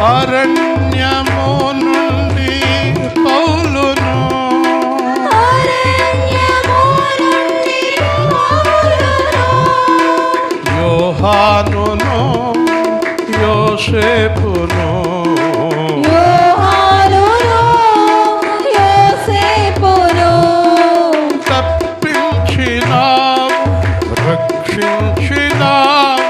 అరణ్యము నుండి పౌలును యోహానును యోసేపును తప్పించినావు రక్షించినావు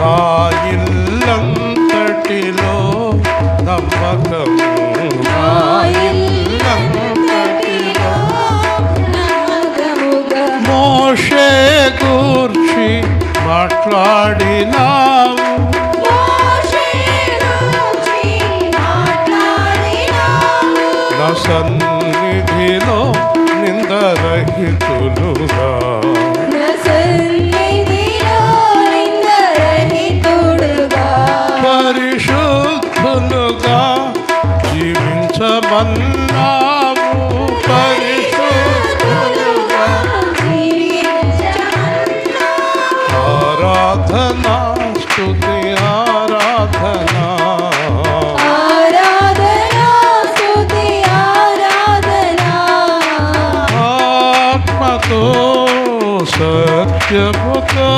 నా ఇల్లంతటిలో నమ్మకము నా ఇల్లంతటిలో మోషే గూర్చి మాట్లాడినావు నా సన్నిధిలో నిందరహితులుగా పరిశుద్ధులుగా జీవించమన్నావు పరిశుద్ధులుగా ఆరాధనా స్తుతి ఆరాధనా ఆత్మతో సత్యముతో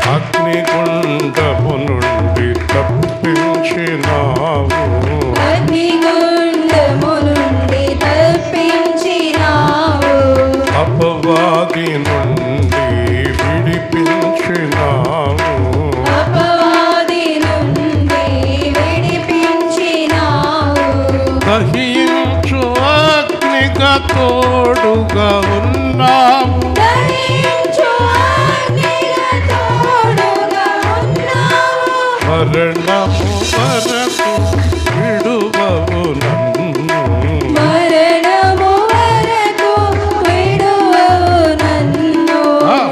అగ్నిగుండము నుండి తప్పించినావు అపవాది నుండి విడిపించినావు దహించు అగ్నిగా తోడుగా ఉన్నావు మరణము వరకు విడువవు నన్ను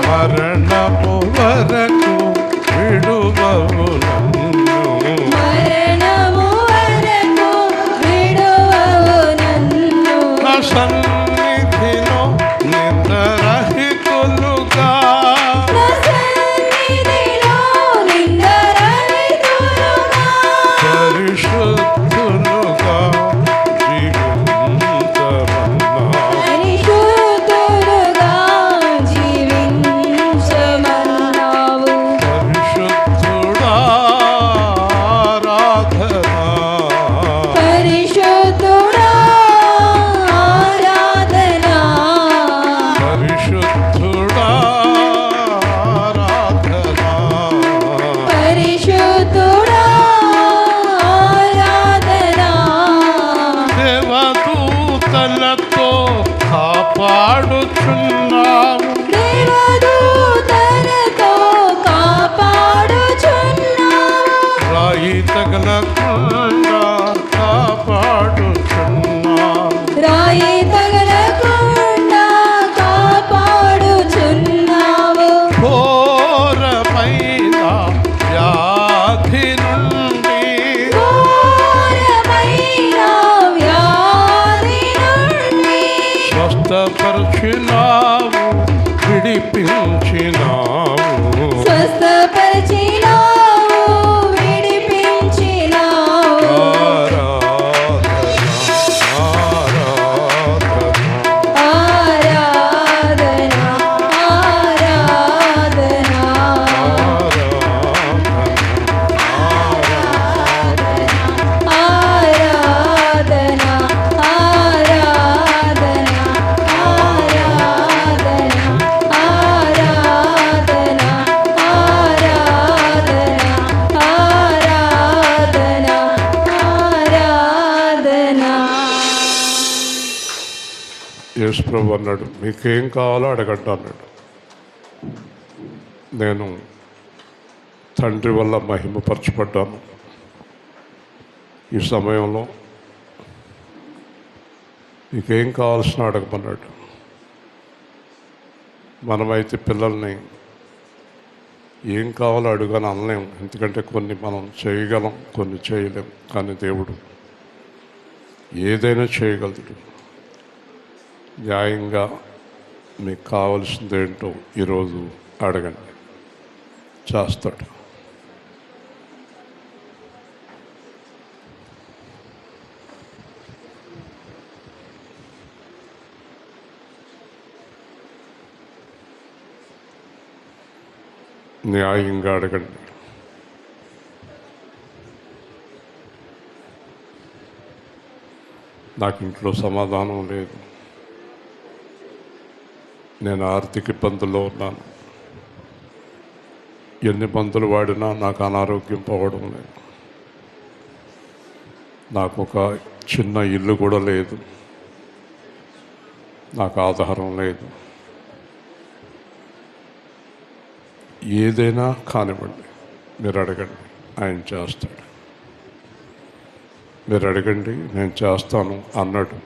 మరణము వరకు విడువవు నన్ను నా సన్నిధిలో నిందరహితులుగా పరిశుద్ధులుగా జీవించమన్నావు పరిశుద్ధుడా ఆరాధనా పరిశుద్ధుడా ఆరాధనా పరిశుద్ధుడా ఆరాధనా పరిశుద్ధుడా దేవదూతలతో కాపాడుచున్నావు రాయి తగలకుండా కాపాడుచున్నావు ఘోరమైన వ్యాధి నుండి స్వస్థపరచినావు విడిపించినావు యేసు ప్రభు అన్నాడు, మీకేం కావాలో అడగండి అన్నాడు. నేను తండ్రి వల్ల మహిమపరచబడ్డాను. ఈ సమయంలో మీకేం కావాల్సిన అడగమన్నాడు. మనమైతే పిల్లల్ని ఏం కావాలో అడుగని అనలేం, ఎందుకంటే కొన్ని మనం చేయగలం, కొన్ని చేయలేం. కానీ దేవుడు ఏదైనా చేయగలడు. న్యాయంగా మీకు కావలసిందేంటో ఈరోజు అడగండి, చేస్తాడు. న్యాయంగా అడగండి. నాకు ఇంట్లో సమాధానం లేదు, నేను ఆర్థిక ఇబ్బందుల్లో ఉన్నాను, ఎన్ని మందులు వాడినా నాకు అనారోగ్యం పోవడం లేదు, నాకు ఒక చిన్న ఇల్లు కూడా లేదు, నాకు ఆధారం లేదు. ఏదైనా కానివ్వండి, మీరు అడగండి, ఆయన చేస్తాడు. మీరు అడగండి, నేను చేస్తాను అన్నాడు.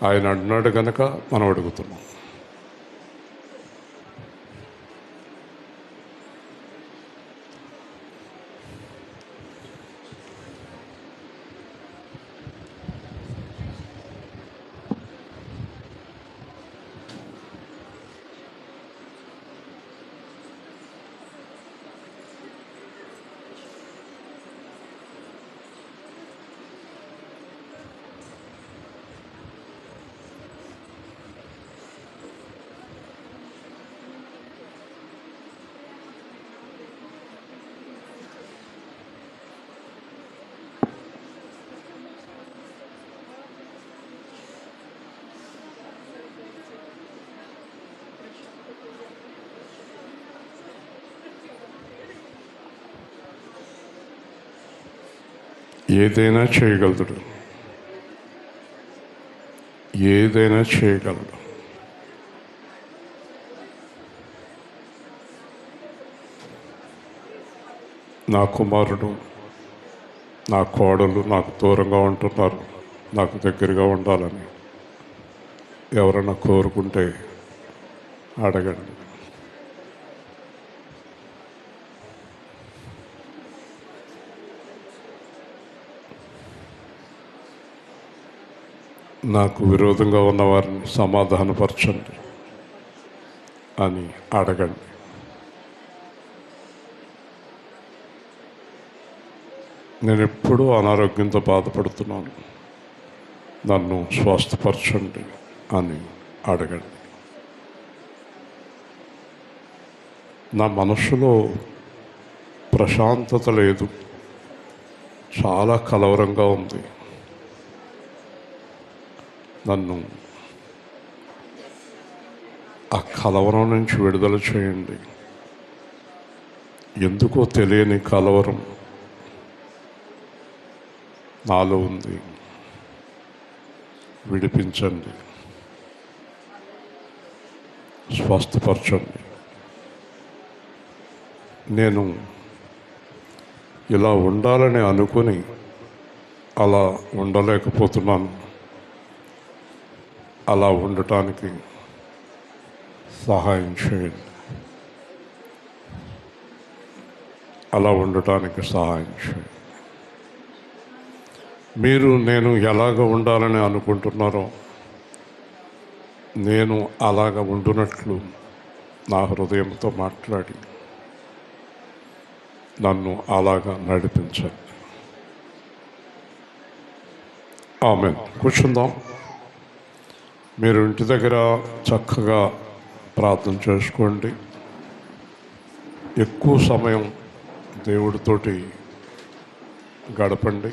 ఆయన అన్నాడు కనుక మనం అడుగుతున్నాం. ఏదైనా చేయగలడు, ఏదైనా చేయగలడు. నా కుమారుడు, నా కోడలు నాకు దూరంగా ఉంటున్నారు, నాకు దగ్గరగా ఉండాలని ఎవరైనా కోరుకుంటే అడగండి. నాకు విరోధంగా ఉన్న వారిని సమాధానపరచండి అని అడగండి. నేను ఎప్పుడూ అనారోగ్యంతో బాధపడుతున్నాను, నన్ను స్వస్థపరచండి అని అడగండి. నా మనసులో ప్రశాంతత లేదు, చాలా కలవరంగా ఉంది, నన్ను ఆ కలవరం నుంచి విడుదల చేయండి. ఎందుకో తెలియని కలవరం నాలో ఉంది, విడిపించండి, స్వస్థపరచండి. నేను ఇలా ఉండాలని అనుకుని అలా ఉండలేకపోతున్నాను, అలా ఉండటానికి సహాయం చేయండి, అలా ఉండటానికి సహాయం చేయండి. మీరు నేను ఎలాగ ఉండాలని అనుకుంటున్నారో నేను అలాగ ఉండునట్లు నా హృదయంతో మాట్లాడి నన్ను అలాగా నడిపించండి. ఆమేన్. కూర్చుందాం. మీరు ఇంటి దగ్గర చక్కగా ప్రార్థన చేసుకోండి. ఎక్కువ సమయం దేవుడితోటి గడపండి,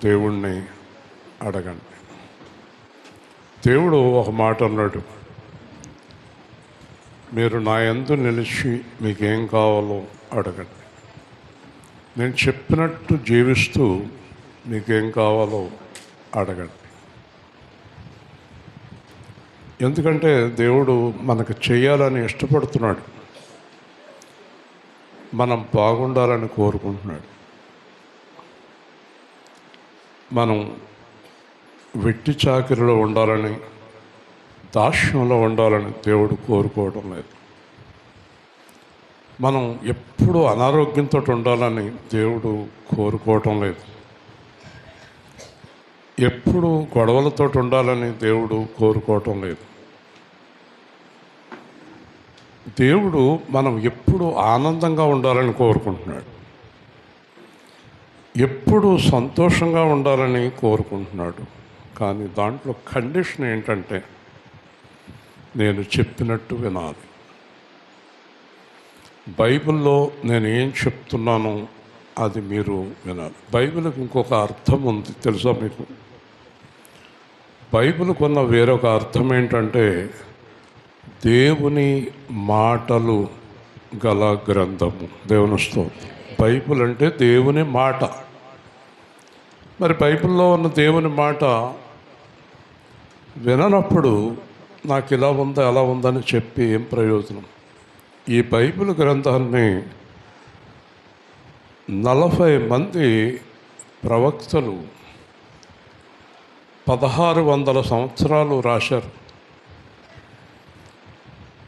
దేవుణ్ణి అడగండి. దేవుడు ఒక మాట అన్నాడు, మీరు నా యందు నిలిచి మీకేం కావాలో అడగండి. నేను చెప్పినట్టు జీవిస్తూ మీకేం కావాలో అడగండి. ఎందుకంటే దేవుడు మనకు చేయాలని ఇష్టపడుతున్నాడు, మనం బాగుండాలని కోరుకుంటున్నాడు. మనం వెట్టి చాకిరిలో ఉండాలని, దాస్యంలో ఉండాలని దేవుడు కోరుకోవడం లేదు. మనం ఎప్పుడూ అనారోగ్యంతో ఉండాలని దేవుడు కోరుకోవటం లేదు. ఎప్పుడు గొడవలతో ఉండాలని దేవుడు కోరుకోవటం లేదు. దేవుడు మనం ఎప్పుడు ఆనందంగా ఉండాలని కోరుకుంటున్నాడు. ఎప్పుడు సంతోషంగా ఉండాలని కోరుకుంటున్నాడు. కానీ దాంట్లో కండిషన్ ఏంటంటే నేను చెప్పినట్టు వినాలి. బైబిల్లో నేను ఏం చెప్తున్నానో అది మీరు వినాలి. బైబిల్కి ఇంకొక అర్థం ఉంది తెలుసా మీకు? బైబిల్కి ఉన్న వేరొక అర్థం ఏంటంటే దేవుని మాటలు గల గ్రంథము. దేవుని స్తోత్రం. బైబిల్ అంటే దేవుని మాట. మరి బైబిల్లో ఉన్న దేవుని మాట విననప్పుడు నాకు ఇలా ఉందా అలా ఉందని చెప్పి ఏం ప్రయోజనం? ఈ బైబిల్ గ్రంథాన్ని 40 మంది ప్రవక్తలు 1600 సంవత్సరాలు రాశారు.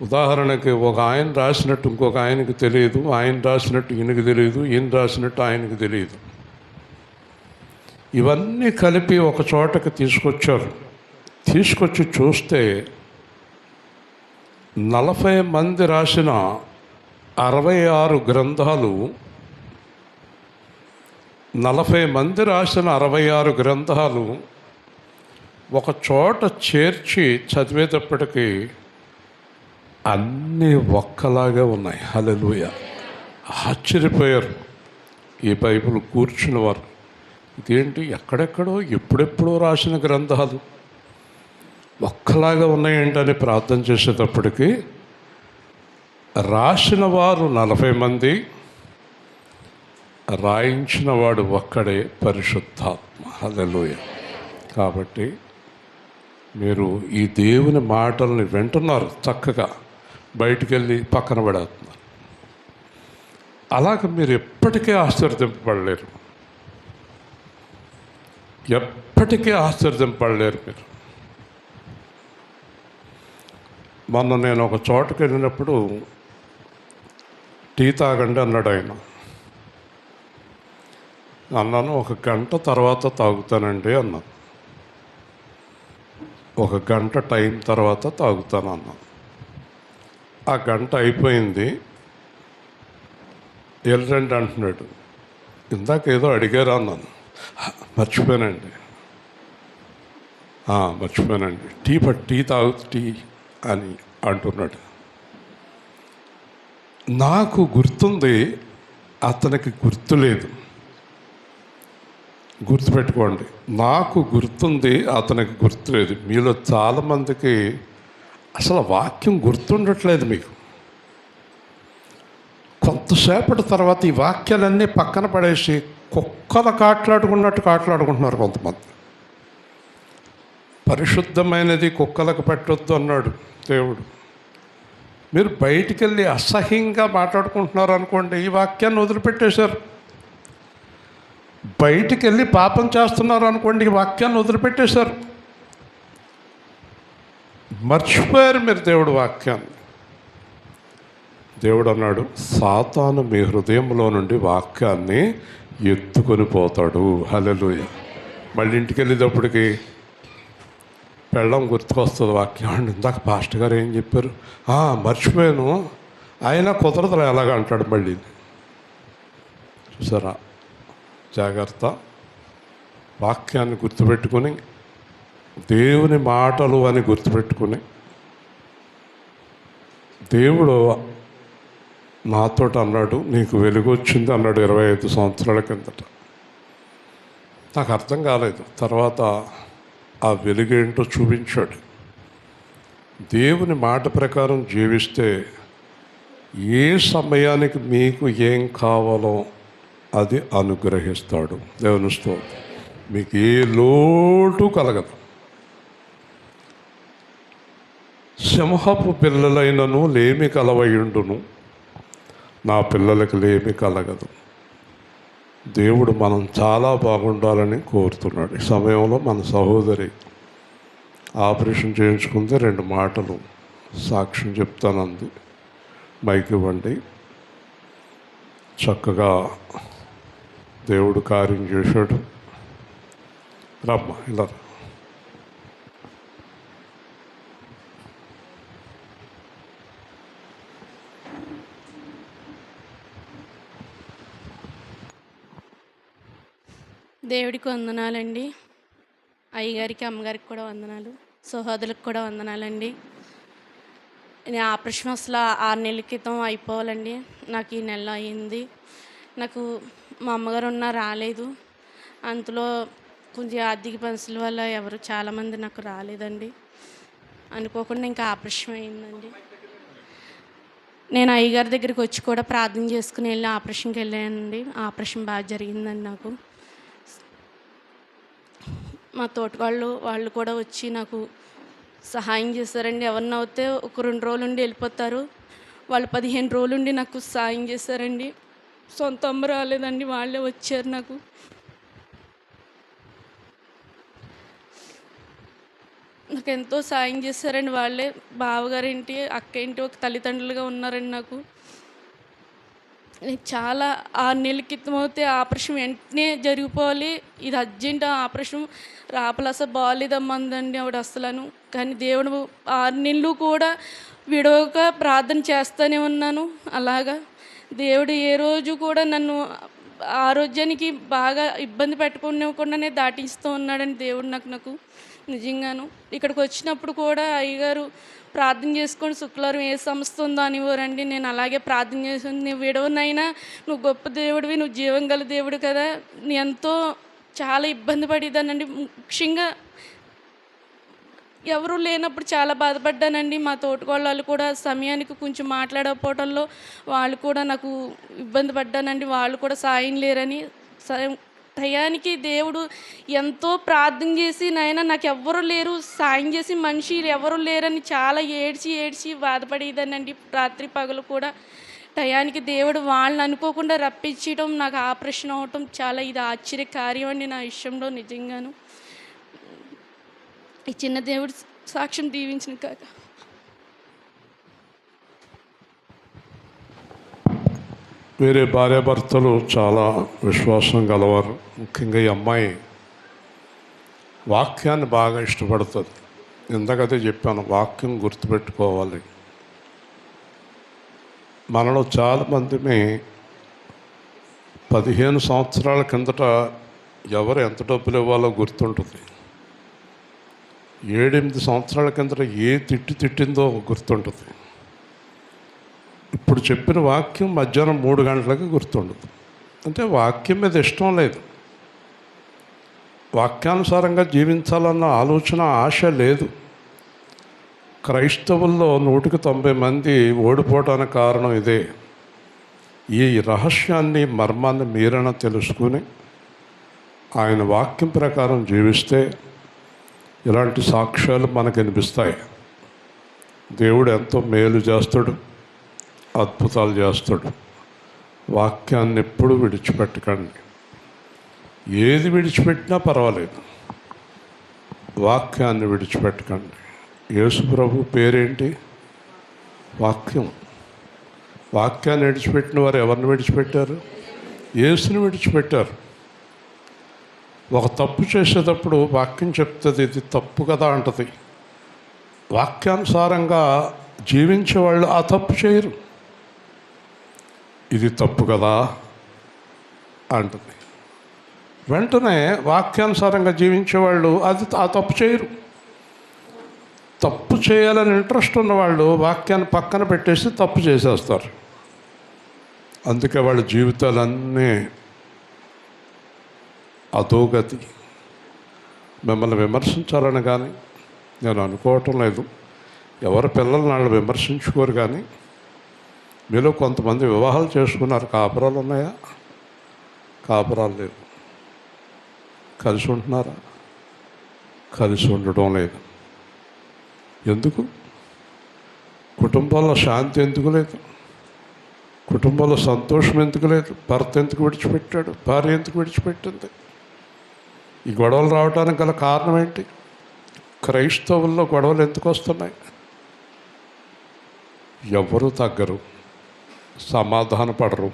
ఉదాహరణకి ఒక ఆయన రాసినట్టు ఇంకొక ఆయనకి తెలియదు, ఆయన రాసినట్టు ఈయనకి తెలియదు, ఈయన రాసినట్టు ఆయనకి తెలియదు. ఇవన్నీ కలిపి ఒక చోటకి తీసుకొచ్చారు. తీసుకొచ్చి చూస్తే 40 మంది రాసిన 66 గ్రంథాలు, 40 మంది రాసిన 66 గ్రంథాలు ఒక చోట చేర్చి చదివేటప్పటికీ అన్నీ ఒక్కలాగే ఉన్నాయి. హల్లెలూయా! ఆశ్చర్యపోయారు ఈ బైబిల్ కూర్చున్న వారు. ఇదేంటి, ఎక్కడెక్కడో ఎప్పుడెప్పుడో రాసిన గ్రంథాలు ఒక్కలాగా ఉన్నాయేంటని ప్రార్థన చేసేటప్పటికీ రాసిన వారు 40 మంది, రాయించిన వాడు ఒక్కడే, పరిశుద్ధాత్మ. హల్లెలూయా! కాబట్టి మీరు ఈ దేవుని మాటల్ని వింటున్నారు, చక్కగా బయటికి వెళ్ళి పక్కన పడేస్తున్నారు. అలాగ మీరు ఎప్పటికీ ఆశ్చర్యపడలేరు, ఎప్పటికీ ఆశ్చర్యపడలేరు మీరు. మొన్న నేను ఒక చోటుకి వెళ్ళినప్పుడు టీ తాగండి అన్నాడు ఆయన. అన్నాను, 1 గంట తర్వాత తాగుతానండి అన్నాను. 1 గంట టైం తర్వాత తాగుతాను అన్నాను. ఆ గంట అయిపోయింది. వెళ్ళండి అంటున్నాడు. ఇందాక ఏదో అడిగారా అన్నాను. మర్చిపోయానండి, మర్చిపోయానండి, టీ అని అంటున్నాడు. నాకు గుర్తుంది, అతనికి గుర్తులేదు. గుర్తుపెట్టుకోండి, నాకు గుర్తుంది, అతనికి గుర్తులేదు. మీలో చాలామందికి అసలు వాక్యం గుర్తుండట్లేదు. మీకు కొంతసేపటి తర్వాత ఈ వాక్యాలన్నీ పక్కన పడేసి కుక్కలు కాట్లాడుకుంటున్నారు కొంతమంది. పరిశుద్ధమైనది కుక్కలకు పెట్టొద్దు అన్నాడు దేవుడు. మీరు బయటికి వెళ్ళి అసహ్యంగా మాట్లాడుకుంటున్నారు అనుకోండి, ఈ వాక్యాన్ని వదిలిపెట్టేశారు. బయటికి వెళ్ళి పాపం చేస్తున్నారు అనుకోండి, ఈ వాక్యాన్ని వదిలిపెట్టేశారు. మర్చిపోయారు మీరు దేవుడు వాక్యాన్ని. దేవుడు అన్నాడు, సాతాను మీ హృదయంలో నుండి వాక్యాన్ని ఎత్తుకొని పోతాడు. హల్లెలూయా! మళ్ళీ ఇంటికి వెళ్ళేటప్పటికి పెళ్ళం గుర్తుకొస్తుంది వాక్యం. అండి, ఇందాక పాస్టర్ గారు ఏం చెప్పారు? మర్చిపోయాను, ఆయన కుదరదు ఎలాగ అంటాడు మళ్ళీ. చూసారా? జాగ్రత్త. వాక్యాన్ని గుర్తుపెట్టుకొని, దేవుని మాటలు అని గుర్తుపెట్టుకుని, దేవుడు నాతో అన్నాడు, నీకు వెలుగు వచ్చింది అన్నాడు 25 సంవత్సరాల కిందట. నాకు అర్థం కాలేదు. తర్వాత ఆ వెలుగేంటో చూపించాడు. దేవుని మాట ప్రకారం జీవిస్తే ఏ సమయానికి మీకు ఏం కావాలో అది అనుగ్రహిస్తాడు. దేవుని స్తోత్రం. మీకు ఏ లోటు కలగదు. సింహపు పిల్లలైనను లేమి కలవయుండును, నా పిల్లలకు లేమి కలగదు. దేవుడు మనం చాలా బాగుండాలని కోరుతున్నాడు. ఈ సమయంలో మన సహోదరి ఆపరేషన్ చేయించుకుంది. 2 మాటలు సాక్ష్యం చెప్తానంది. మైక్ ఇవ్వండి. చక్కగా దేవుడు కార్యం చేశాడు. రమ్మా ఇలా. దేవుడికి వందనాలండి. అయ్యగారికి, అమ్మగారికి కూడా వందనాలు. సహోదరులకు కూడా వందనాలండి. నేను ఆపరేషన్ అసలు 6 నెలల క్రితం అయిపోవాలండి. నాకు ఈ నెల అయింది. నాకు మా అమ్మగారు రాలేదు. అంతలో కొంచెం ఆర్థిక పరిస్థితుల వల్ల ఎవరు చాలామంది నాకు రాలేదండి. అనుకోకుండా ఇంకా ఆపరేషన్ అయిందండి. నేను అయ్యగారి దగ్గరికి వచ్చి కూడా ప్రార్థన చేసుకుని వెళ్ళి ఆపరేషన్కి వెళ్ళానండి. ఆపరేషన్ బాగా జరిగిందండి. నాకు మా తోటవాళ్ళు వాళ్ళు కూడా వచ్చి నాకు సహాయం చేశారండి. ఎవరిని అవుతే ఒక 2 రోజులు ఉండి వెళ్ళిపోతారు. వాళ్ళు 15 రోజులు ఉండి నాకు సహాయం చేశారండి. సొంత అమ్మ రాలేదండి, వాళ్ళే వచ్చారు. నాకు ఎంతో సాయం చేశారండి. వాళ్ళే బావగారేంటి, అక్క ఏంటి, ఒక తల్లిదండ్రులుగా ఉన్నారండి నాకు. చాలా 6 నెలల క్రితం అయితే ఆపరేషన్ వెంటనే జరిగిపోవాలి, ఇది అర్జెంట్ ఆపరేషన్, రాపలస బాగాలేదమ్మందండి ఆవిడ అసలను. కానీ దేవుడు 6 నెలలు కూడా విడవక ప్రార్థన చేస్తూనే ఉన్నాను. అలాగా దేవుడు ఏ రోజు కూడా నన్ను ఆరోగ్యానికి బాగా ఇబ్బంది పెట్టుకునేకుండానే దాటిస్తూ ఉన్నాడని దేవుడు నాకు నిజంగాను. ఇక్కడికి వచ్చినప్పుడు కూడా అయ్యగారు ప్రార్థన చేసుకొని శుక్రవారం ఏ సంస్థ ఉందో అనివ్వరండి. నేను అలాగే ప్రార్థన చేసాను. నువ్వు విడవనైనా నువ్వు గొప్ప దేవుడివి, నువ్వు జీవం గల దేవుడు కదా. నేను ఎంతో చాలా ఇబ్బంది పడేదానండి. ముఖ్యంగా ఎవరూ లేనప్పుడు చాలా బాధపడ్డానండి. మా తోటకోళ్ళు కూడా సమయానికి కొంచెం మాట్లాడకపోవడంలో వాళ్ళు కూడా నాకు ఇబ్బంది పడ్డానండి. వాళ్ళు కూడా సాయం లేరని టయానికి దేవుడు ఎంతో ప్రార్థన చేసి, నాయన నాకు ఎవ్వరు లేరు, సాయం చేసి మనిషి ఎవరు లేరని చాలా ఏడ్చి బాధపడేదానండి. రాత్రి పగలు కూడా టయానికి దేవుడు వాళ్ళని అనుకోకుండా రప్పించడం, నాకు ఆపరేషన్ అవటం చాలా ఇది ఆశ్చర్య కార్యం అండి నా విషయంలో నిజంగాను. ఈ చిన్న దేవుడు సాక్ష్యం దీవించిన కాక. వేరే భార్యాభర్తలు చాలా విశ్వాసం గలవారు. ముఖ్యంగా ఈ అమ్మాయి వాక్యాన్ని బాగా ఇష్టపడుతుంది. ఇందాకదే చెప్పాను, వాక్యం గుర్తుపెట్టుకోవాలి. మనలో చాలామందిని 15 సంవత్సరాల కిందట ఎవరు ఎంత డబ్బులు ఇవ్వాలో గుర్తుంటుంది. 7-8 సంవత్సరాల కిందట ఏ తిట్టిందో గుర్తుంటుంది. ఇప్పుడు చెప్పిన వాక్యం మధ్యాహ్నం 3 గంటలకు గుర్తుండదు. అంటే వాక్యం మీద ఇష్టం లేదు, వాక్యానుసారంగా జీవించాలన్న ఆలోచన, ఆశ లేదు. క్రైస్తవుల్లో 190 మంది ఓడిపోవడానికి కారణం ఇదే. ఈ రహస్యాన్ని, మర్మాన్ని మీరైనా తెలుసుకుని ఆయన వాక్యం ప్రకారం జీవిస్తే ఇలాంటి సాక్ష్యాలు మనకు అనిపిస్తాయి. దేవుడు ఎంతో మేలు చేస్తాడు, అద్భుతాలు చేస్తాడు. వాక్యాన్ని ఎప్పుడు విడిచిపెట్టకండి. ఏది విడిచిపెట్టినా పర్వాలేదు, వాక్యాన్ని విడిచిపెట్టకండి. యేసు ప్రభు పేరేంటి? వాక్యం. వాక్యాన్ని విడిచిపెట్టిన వారు ఎవరిని విడిచిపెట్టారు? యేసుని విడిచిపెట్టారు. ఒక తప్పు చేసేటప్పుడు వాక్యం చెప్తుంది, ఇది తప్పు కదా అంటది. వాక్యానుసారంగా జీవించే వాళ్ళు ఆ తప్పు చేయరు. ఇది తప్పు కదా అంటుంది. వెంటనే వాక్యానుసారంగా జీవించేవాళ్ళు ఆ తప్పు చేయరు. తప్పు చేయాలని ఇంట్రెస్ట్ ఉన్నవాళ్ళు వాక్యాన్ని పక్కన పెట్టేసి తప్పు చేసేస్తారు. అందుకే వాళ్ళ జీవితాలన్నీ అధోగతి. మిమ్మల్ని విమర్శించాలని కానీ నేను అనుకోవటం లేదు. ఎవరి పిల్లల్ని వాళ్ళు విమర్శించుకోరు. కానీ మీలో కొంతమంది వివాహాలు చేసుకున్నారు, కాపురాలు ఉన్నాయా? కాపురాలు లేవు. కలిసి ఉంటున్నారా? కలిసి ఉండడం లేదు. ఎందుకు? కుటుంబంలో శాంతి ఎందుకు లేదు? కుటుంబంలో సంతోషం ఎందుకు లేదు? భర్త ఎందుకు విడిచిపెట్టాడు? భార్య ఎందుకు విడిచిపెట్టింది? ఈ గొడవలు రావడానికి గల కారణం ఏంటి? క్రైస్తవుల్లో గొడవలు ఎందుకు వస్తున్నాయి? ఎవరు తగ్గరు, సమాధానపడరు,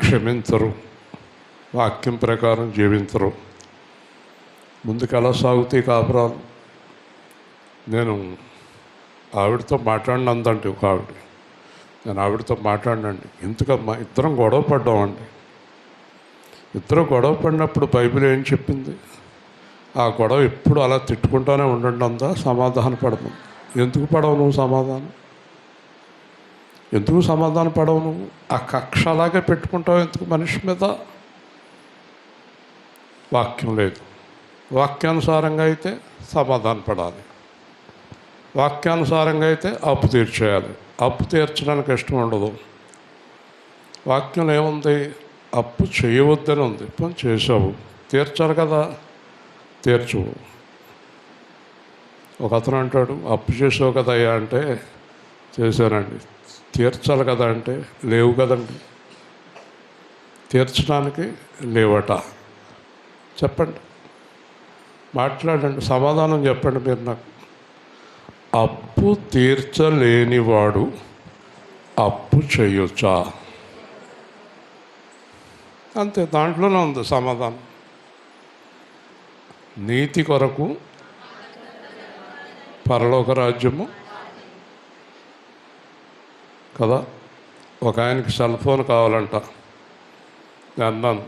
క్షమించరు, వాక్యం ప్రకారం జీవించరు. ముందుకు ఎలా సాగుతాయి కాపురాలు? నేను ఆవిడతో మాట్లాడినందండి ఒక ఆవిడ. నేను ఆవిడతో మాట్లాడినండి, ఎందుకమ్మా ఇద్దరం గొడవ పడ్డామండి. ఇద్దరు గొడవ పడినప్పుడు బైబిల్ ఏం చెప్పింది? ఆ గొడవ ఎప్పుడు అలా తిట్టుకుంటూనే ఉండండి అందా, సమాధాన పడము. ఎందుకు పడవు నువ్వు సమాధానం? ఎందుకు సమాధాన పడవు నువ్వు? ఆ కక్ష అలాగే పెట్టుకుంటావు ఎందుకు మనిషి మీద? వాక్యం లేదు. వాక్యానుసారంగా అయితే సమాధాన పడాలి, వాక్యానుసారంగా అయితే అప్పు తీర్చేయాలి. అప్పు తీర్చడానికి ఇష్టం ఉండదు. వాక్యం ఏముంది? అప్పు చేయవద్దని ఉంది. పని చేసావు, తీర్చాలి కదా, తీర్చు. ఒక అతను అంటాడు, అప్పు చేసావు కదా అయ్యా అంటే, చేశానండి. తీర్చాలి కదా అంటే, లేవు కదండి. తీర్చడానికి లేవట. చెప్పండి, మాట్లాడండి, సమాధానం చెప్పండి మీరు నాకు. అప్పు తీర్చలేనివాడు అప్పు చేయొచ్చా? అంతే, దాంట్లోనే ఉంది సమాధానం. నీతి కొరకు పరలోక రాజ్యము కదా. ఒక ఆయనకి సెల్ ఫోన్ కావాలంట. నేను అన్నాను,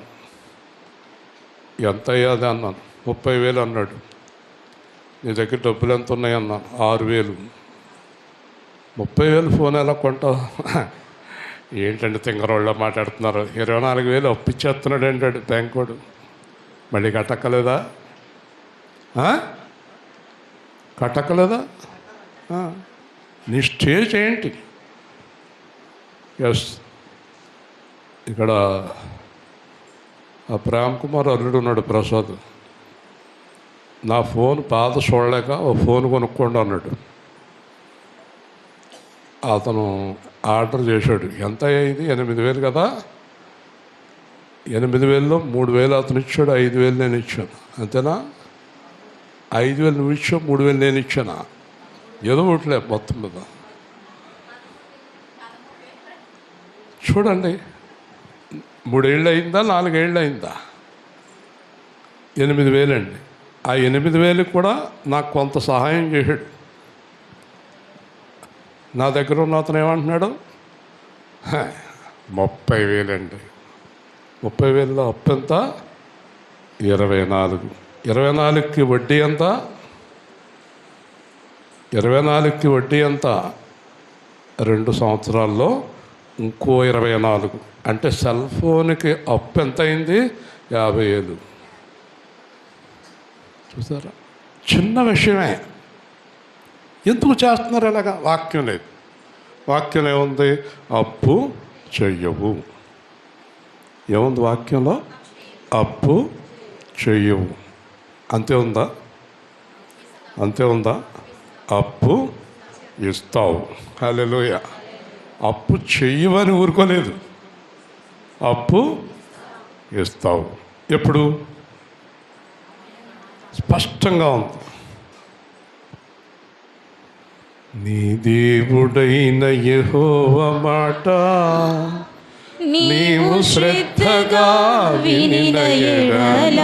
ఎంత అయ్యాది అన్నాను. 30,000 అన్నాడు. నీ దగ్గర డబ్బులు ఎంత ఉన్నాయి అన్నాను. 6,000. 30,000 ఫోన్ ఎలా కొంటావు? ఏంటంటే తింగరోళ్ళ మాట్లాడుతున్నారు. 24,000 అప్పు ఇచ్చేస్తున్నాడు ఏంటాడు బ్యాంక్ వాడు. మళ్ళీ కట్టక్కలేదా? కట్టక్కలేదా? నీ స్టేజ్ ఏంటి? ఎస్, ఇక్కడ ఆ ప్రేమ్ కుమార్ అల్లుడు ఉన్నాడు, ప్రసాద్. నా ఫోన్ పాత చూడలేక ఓ ఫోన్ కొనుక్కోండి అన్నాడు. అతను ఆర్డర్ చేశాడు. ఎంత అయ్యింది? 8,000 కదా. 8,000లో 3,000 అతను ఇచ్చాడు, 5,000 నేను ఇచ్చాను. అంతేనా? 5,000 నువ్వు ఇచ్చావు, 3,000 నేను ఇచ్చానా? ఏదో ఒకటిలే మొత్తం మీద. చూడండి, 3 ఏళ్ళు అయిందా, 4 ఏళ్ళు అయిందా? 8,000 అండి. ఆ 8,000 కూడా నాకు కొంత సహాయం చేశాడు. నా దగ్గర ఉన్న అతను ఏమంటున్నాడు? 30,000 అండి. 30,000లో అప్పు ఎంత? 24. 24కి వడ్డీ ఎంత? 24కి వడ్డీ ఎంత? 2 సంవత్సరాల్లో ఇంకో 24. అంటే సెల్ ఫోన్కి అప్పు ఎంత అయింది? 50,000. చూసారా? చిన్న విషయమే. ఎందుకు చేస్తున్నారు ఇలాగా? వాక్యం లేదు. వాక్యం ఏముంది? అప్పు చెయ్యవు. ఏముంది వాక్యంలో? అప్పు చెయ్యవు. అంతే ఉందా? అంతే ఉందా? అప్పు ఇస్తావు. హల్లెలూయా. అప్పు చెయ్యవని ఊరుకోలేదు, అప్పు ఇస్తావు. ఎప్పుడు? స్పష్టంగా ఉంది. నీ దేవుడైన యెహోవా మాట నీవు శ్రద్ధగా వినిన యెడల,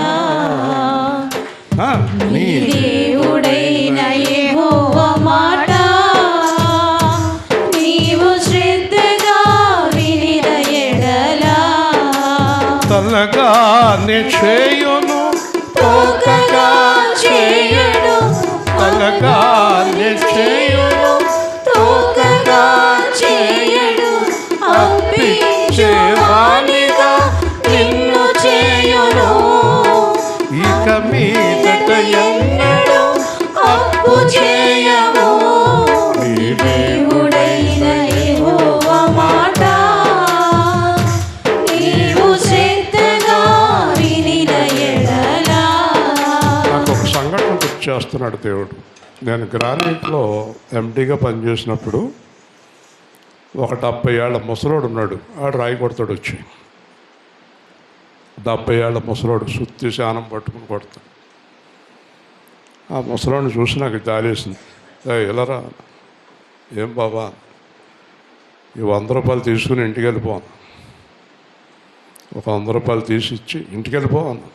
నీ దేవుడైన యెహోవా మాట నీవు శ్రద్ధగా వినిన యెడల, తలగా నిశ్చయును తోకగా చేయడు, తలగా నిశ్చయును తోకగా చేయడు, అప్పించేవానిగా నిన్ను చేయును. ఇక మీదట ఎన్నడూ అప్పు చేయవు. నీ దేవుడైన యెహోవా మాట నీవు శ్రద్ధగా వినిన యెడల. నాకు ఒక సంఘటన గుర్తు చేస్తున్నాడు దేవుడు. నేను గ్రానైట్లో ఎండీగా పనిచేసినప్పుడు ఒక 70 ఏళ్ల ముసలోడు ఉన్నాడు. ఆడు రాయి కొడతాడు వచ్చి. 70 ఏళ్ల ముసలోడు సుత్తి శానం పట్టుకుని కొడతాడు. ఆ ముసలాన్ని చూసి నాకు జాలేసింది. ఇలారా, ఏం బాబా, ఈ 100 రూపాయలు తీసుకుని ఇంటికి వెళ్ళిపోను. ఒక 100 రూపాయలు తీసి ఇచ్చి ఇంటికి వెళ్ళిపోను.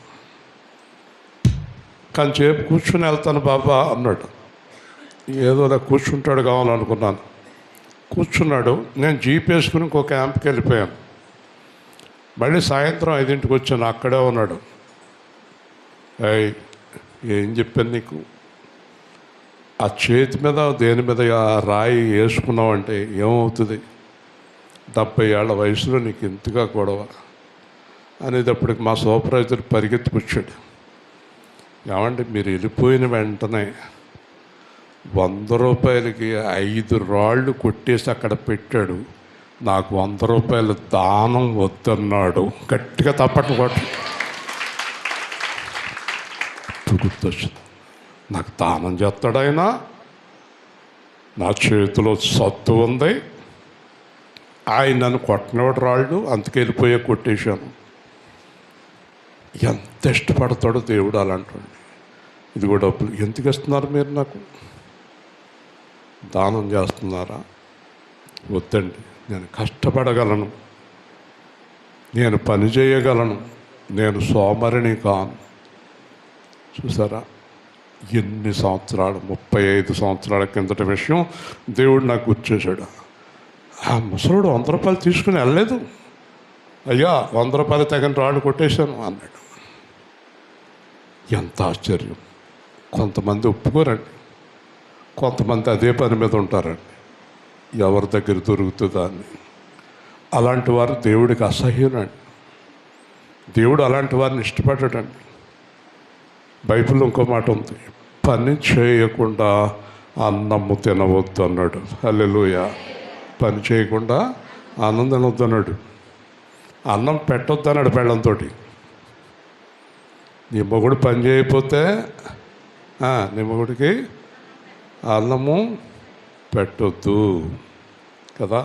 కానీ చేపు కూర్చుని వెళ్తాను బాబా అన్నాడు. ఏదో అలా కూర్చుంటాడు కావాలనుకున్నాను. కూర్చున్నాడు. నేను జీప్ వేసుకుని ఇంకో క్యాంప్కి వెళ్ళిపోయాను. మళ్ళీ సాయంత్రం 5ంటికి వచ్చాను. అక్కడే ఉన్నాడు. ఏం చెప్పాను నీకు, ఆ చేతి మీద దేని మీద ఆ రాయి వేసుకున్నావంటే ఏమవుతుంది, 70 ఏళ్ల వయసులో నీకు ఇంతగా గొడవ అనేటప్పటికి మా సూపర్వైజర్ పరిగెత్తుకొచ్చాడు. ఏమంటే మీరు వెళ్ళిపోయిన వెంటనే 100 రూపాయలకి 5 రాళ్ళు కొట్టేసి అక్కడ పెట్టాడు. నాకు 100 రూపాయల దానం వద్దన్నాడు. గట్టిగా తప్పట్లు కొట్ట. ఇప్పుడు గుర్తొచ్చింది, నాకు దానం చేస్తాడైనా, నా చేతిలో సత్తు ఉంది, ఆయన నన్ను కొట్టనివాడు రాళ్ళు, అందుకెళ్ళిపోయే కొట్టేశాను. ఎంత ఇష్టపడతాడో దేవుడు అలాంటి. ఇదిగో డబ్బులు ఎందుకు ఇస్తున్నారు మీరు, నాకు దానం చేస్తున్నారా? వద్దండి, నేను కష్టపడగలను, నేను పని చేయగలను, నేను సోమరిని కాను. చూసారా, ఎన్ని సంవత్సరాలు, 35 సంవత్సరాల కిందటి విషయం దేవుడు నాకు గుర్చేశాడు. ఆ ముసలుడు 100 రూపాయలు తీసుకుని వెళ్ళలేదు. అయ్యా 100 రూపాయలు తగిన రాళ్ళు కొట్టేశాను అన్నాడు. ఎంత ఆశ్చర్యం. కొంతమంది ఒప్పుకోరండి, కొంతమంది అదే పని మీద ఉంటారండి, ఎవరి దగ్గర దొరుకుతుందా అని. అలాంటి వారు దేవుడికి అసహ్యునండి. దేవుడు అలాంటి వారిని ఇష్టపడటండి. బైబిల్లో ఇంకో మాట ఉంది, పని చేయకుండా అన్నము తినవద్దు అన్నాడు. హల్లెలూయా. పని చేయకుండా అన్నం తినవద్దు అన్నాడు. అన్నం పెట్టొద్దు అన్నాడు పెళ్ళంతో. నీ మొగుడు పని చేయకపోతే నీ మొగుడికి అన్నము పెట్టొద్దు కదా.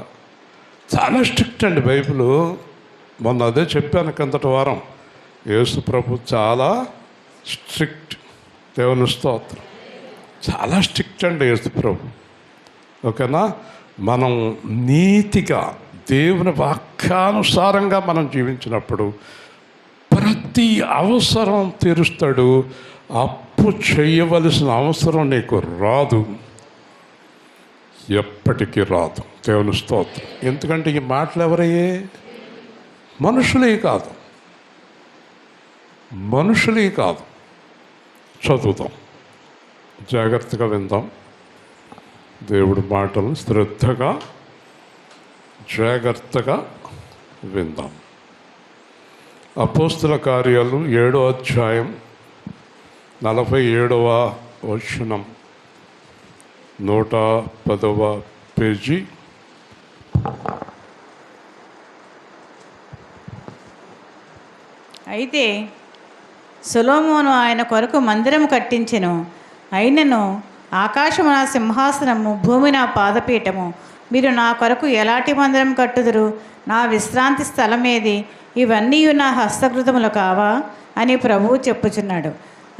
చాలా స్ట్రిక్ట్ అండి బైబిల్. మొన్న అదే చెప్పాను కిందటి వారం. యేసు ప్రభు చాలా స్ట్రిక్ట్. దేవుని స్తోత్రం. చాలా స్ట్రిక్ట్ అండి యేసు ప్రభు. ఓకేనా. మనం నీతిగా దేవుని వాక్యానుసారంగా మనం జీవించినప్పుడు ప్రతి అవసరం తీరుస్తాడు. అప్పు చేయవలసిన అవసరం నీకు రాదు, ఎప్పటికీ రాదు. దేవుని స్తోత్రం. ఎందుకంటే ఈ మాటలు ఎవరయ్యే? మనుషులే కాదు, మనుషులే కాదు. చదువుతాం, జాగ్రత్తగా విందాం దేవుడి మాటలు. శ్రద్ధగా జాగ్రత్తగా విందాం. అపోస్తుల కార్యాలు 7వ అధ్యాయం 47వ వచనం, 110వ పేజీ. అయితే సొలొమోను ఆయన కొరకు మందిరము కట్టించెను. అయినను ఆకాశము నా సింహాసనము, భూమి నా పాదపీఠము. మీరు నా కొరకు ఎలాంటి మందిరం కట్టుదురు? నా విశ్రాంతి స్థలమేది? ఇవన్నీ నా హస్తకృతములు కావా అని ప్రభువు చెప్పుచున్నాడు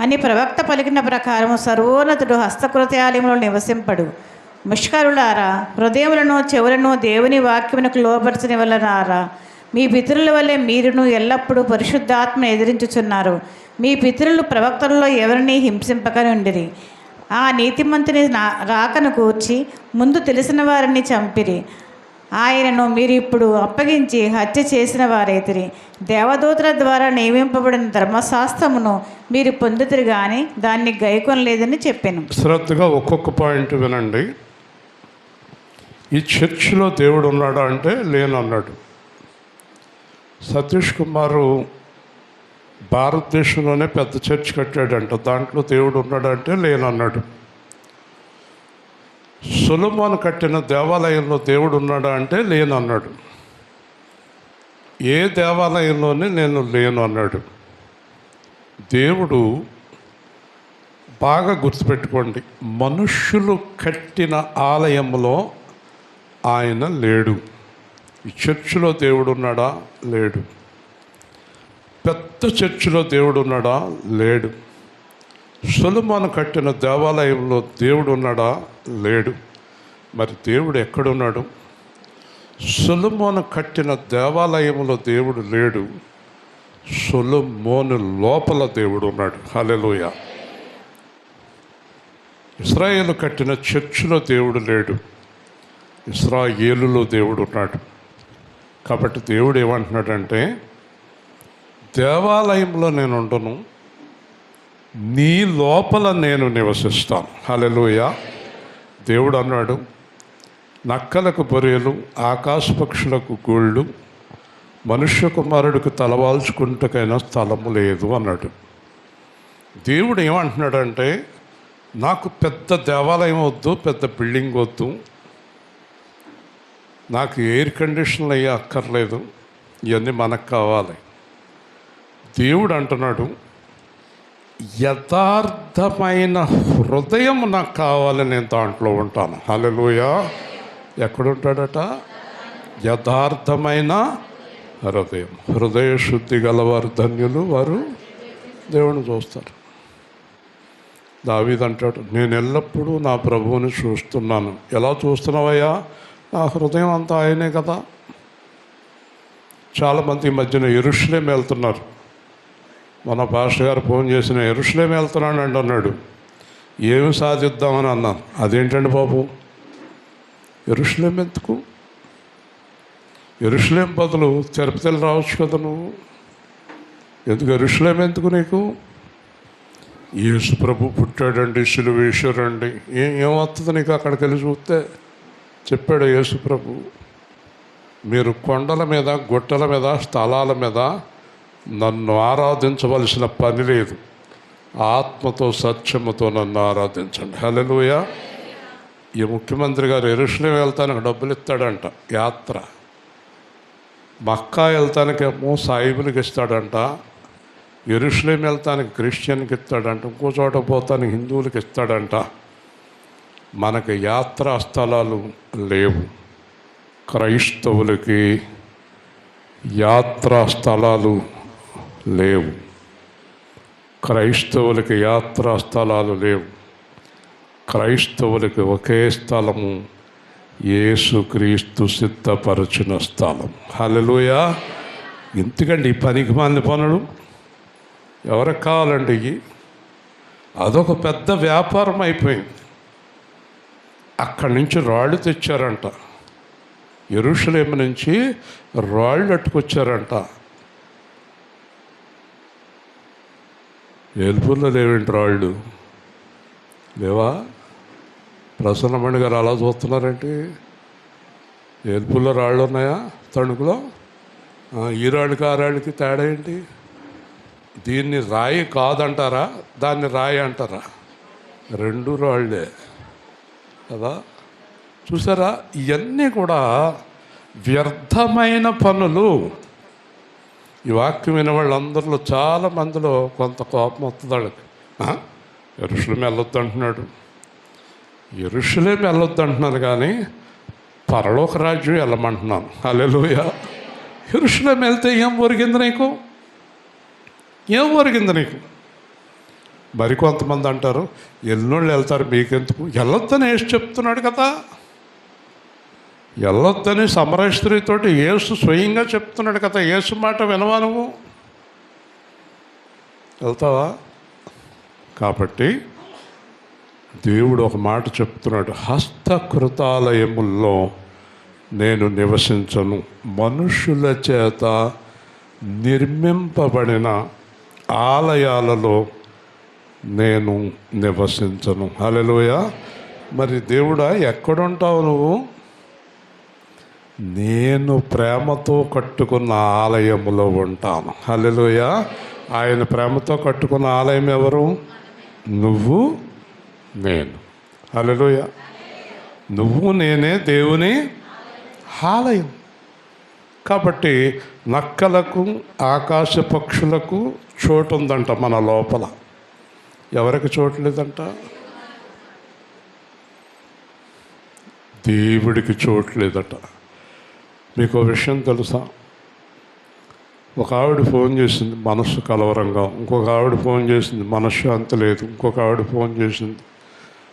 అని ప్రవక్త పలికిన ప్రకారము సర్వోన్నతుడు హస్తకృత్యాలయంలో నివసింపడు. ముష్కరులారా, హృదయములను చెవులను దేవుని వాక్యమునకు లోబర్చని వలనారా, మీ పితరుల వల్లే మీరును ఎల్లప్పుడూ పరిశుద్ధాత్మను ఎదిరించుచున్నారు. మీ పితరులు ప్రవక్తలలో ఎవరిని హింసింపకనుండిరి. ఆ నీతిమంతుని రాకను కూర్చి ముందు తెలిసిన వారిని చంపిరి. ఆయనను మీరు ఇప్పుడు అప్పగించి హత్య చేసిన వారైతిరి. దేవదూతల ద్వారా నియమింపబడిన ధర్మశాస్త్రమును మీరు పొందుతురు కానీ దాన్ని గైకొనలేదని చెప్పాను. శ్రద్ధగా ఒక్కొక్క పాయింట్ వినండి. ఈ చర్చిలో దేవుడు ఉన్నాడా అంటే లేను అన్నాడు. సతీష్ కుమారు భారతదేశంలోనే పెద్ద చర్చ్ కట్టాడంట, దాంట్లో దేవుడు ఉన్నాడంటే లేను అన్నాడు. సొలొమోను కట్టిన దేవాలయంలో దేవుడు ఉన్నాడా అంటే లేను అన్నాడు. ఏ దేవాలయంలోనే నేను లేను అన్నాడు. దేవుడు బాగా గుర్తుపెట్టుకోండి, మనుష్యులు కట్టిన ఆలయంలో ఆయన లేడు. ఈ చర్చిలో దేవుడు ఉన్నాడా? లేడు. పెద్ద చర్చిలో దేవుడు ఉన్నాడా? లేడు. సొలొమోను కట్టిన దేవాలయంలో దేవుడు ఉన్నాడా? లేడు. మరి దేవుడు ఎక్కడున్నాడు? సొలొమోను కట్టిన దేవాలయంలో దేవుడు లేడు, సొలొమోను లోపల దేవుడు ఉన్నాడు. హల్లెలూయా. ఇశ్రాయేలు కట్టిన చర్చిలో దేవుడు లేడు, ఇశ్రాయేలులో దేవుడు ఉన్నాడు. కాబట్టి దేవుడు ఏమంటున్నాడంటే, దేవాలయంలో నేను ఉండను, నీ లోపల నేను నివసిస్తాను. హల్లెలూయా. దేవుడు అన్నాడు, నక్కలకు బొరేలు, ఆకాశ పక్షులకు గూళ్ళు, మనుష్య కుమారుడికి తలవాల్చుకుంటకైనా స్థలము లేదు అన్నాడు. దేవుడు ఏమంటున్నాడంటే, నాకు పెద్ద దేవాలయం వద్దు, పెద్ద బిల్డింగ్ వద్దు, నాకు ఎయిర్ కండిషన్లు అయ్యి అక్కర్లేదు, ఇవన్నీ మనకు కావాలి. దేవుడు అంటున్నాడు, యథార్థమైన హృదయం నాకు కావాలి, నేను దాంట్లో ఉంటాను. హల్లెలూయా. ఎక్కడుంటాడట? యథార్థమైన హృదయం. హృదయ శుద్ధి గలవారు ధన్యులు, వారు దేవుని చూస్తారు. దావీదు అంటాడు, నేను ఎల్లప్పుడూ నా ప్రభువుని చూస్తున్నాను. ఎలా చూస్తున్నావయ్యా? నా హృదయం అంతా ఆయనే కదా. చాలామంది ఈ మధ్యన యెరూషలేం వెళ్తున్నారు. మన పాస్టర్ గారు ఫోన్ చేసిన, యెరూషలేం వెళ్తున్నానండి అన్నాడు. ఏమి సాధిద్దామని అన్నాను. అదేంటండి బాబు, యెరూషలేం ఎందుకు? యెరూషలేం బదులు తిరుపతిలో రావచ్చు కదా నువ్వు. ఎందుకు యెరూషలేం ఎందుకు నీకు? యేసు ప్రభు పుట్టాడండి, సిలువ వేశారండి, ఏమవుతుంది నీకు అక్కడికి వెళ్ళి చూస్తే? చెప్పాడు యేసు ప్రభు, మీరు కొండల మీద, గుట్టల మీద, స్థలాల మీద నన్ను ఆరాధించవలసిన పని లేదు, ఆత్మతో సత్యముతో నన్ను ఆరాధించండి. హల్లెలూయా. ఈ ముఖ్యమంత్రి గారు యెరూషలేం వెళ్తానికి డబ్బులు ఇస్తాడంట, యాత్ర. మక్కా వెళ్తానికేమో సాయిబులకి ఇస్తాడంట, యెరూషలేం వెళ్తానికి క్రిస్టియన్కి ఇస్తాడంట, ఇంకో చోట పోతానికి హిందువులకి ఇస్తాడంట. మనకి యాత్రా స్థలాలు లేవు. క్రైస్తవులకి యాత్రా స్థలాలు లేవు. క్రైస్తవులకి యాత్రా స్థలాలు లేవు. క్రైస్తవులకి ఒకే స్థలము, యేసుక్రీస్తు సిద్ధపరచిన స్థలం. హల్లెలూయా. ఎందుకండి ఈ పనికి మాలిన పనులు? ఎవరికి కావాలండి ఇవి? అదొక పెద్ద వ్యాపారం అయిపోయింది. అక్కడి నుంచి రాళ్ళు తెచ్చారంట, యెరూషలేం నుంచి రాళ్ళు అట్టుకొచ్చారంట. ఏల్పూర్లో లేవేంటి రాళ్ళు? లేవా? ప్రసన్నమణి గారు అలా చూస్తున్నారేంటి? ఏల్పూర్లో రాళ్ళు ఉన్నాయా? తణుకులో ఈ రాళ్ళకి ఆ రాళ్ళకి తేడా ఏంటి? దీన్ని రాయి కాదంటారా, దాన్ని రాయి అంటారా? రెండు రాళ్ళే కదా. చూసారా, ఇవన్నీ కూడా వ్యర్థమైన పనులు. ఈ వాక్యం వినే వాళ్ళందరిలో చాలా మందిలో కొంత కోపం వస్తుంది వాళ్ళకి. యెరూషలేం వెళ్ళొద్దు అంటున్నాడు. యెరూషలేం వెళ్ళొద్దు అంటున్నారు, కానీ పరలోక రాజ్యం వెళ్ళమంటున్నాను. హల్లెలూయా. యెరూషలేం వెళ్తే ఏం ఒరిగింది నీకు? ఏం ఒరిగింది నీకు? మరికొంతమంది అంటారు, ఎల్లుళ్ళు వెళ్తారు, మీకెందుకు? వెళ్ళొద్దని యేసు చెప్తున్నాడు కదా. వెళ్ళొద్దని సమరయ స్త్రీతోటి యేసు స్వయంగా చెప్తున్నాడు కదా. యేసు మాట వినవా నువ్వు? వెళ్తావా? కాబట్టి దేవుడు ఒక మాట చెప్తున్నాడు, హస్తకృతాలయముల్లో నేను నివసించను, మనుషుల చేత నిర్మింపబడిన ఆలయాలలో నేను నివసించను. హల్లెలూయా. మరి దేవుడా ఎక్కడుంటావు నువ్వు? నేను ప్రేమతో కట్టుకున్న ఆలయములో ఉంటాను. హల్లెలూయా. ఆయన ప్రేమతో కట్టుకున్న ఆలయం ఎవరు? నువ్వు, నేను. హల్లెలూయా. నువ్వు నేనే దేవుని ఆలయం. కాబట్టి నక్కలకు, ఆకాశ పక్షులకు చోటు ఉందంట మన లోపల. ఎవరికి చోటు లేదంట? దేవుడికి చోటు లేదట. మీకు విషయం తెలుసా? ఒక ఆవిడ ఫోన్ చేసింది మనస్సు కలవరంగా, ఇంకొక ఆవిడ ఫోన్ చేసింది మనశ్శాంతి లేదు, ఇంకొక ఆవిడ ఫోన్ చేసింది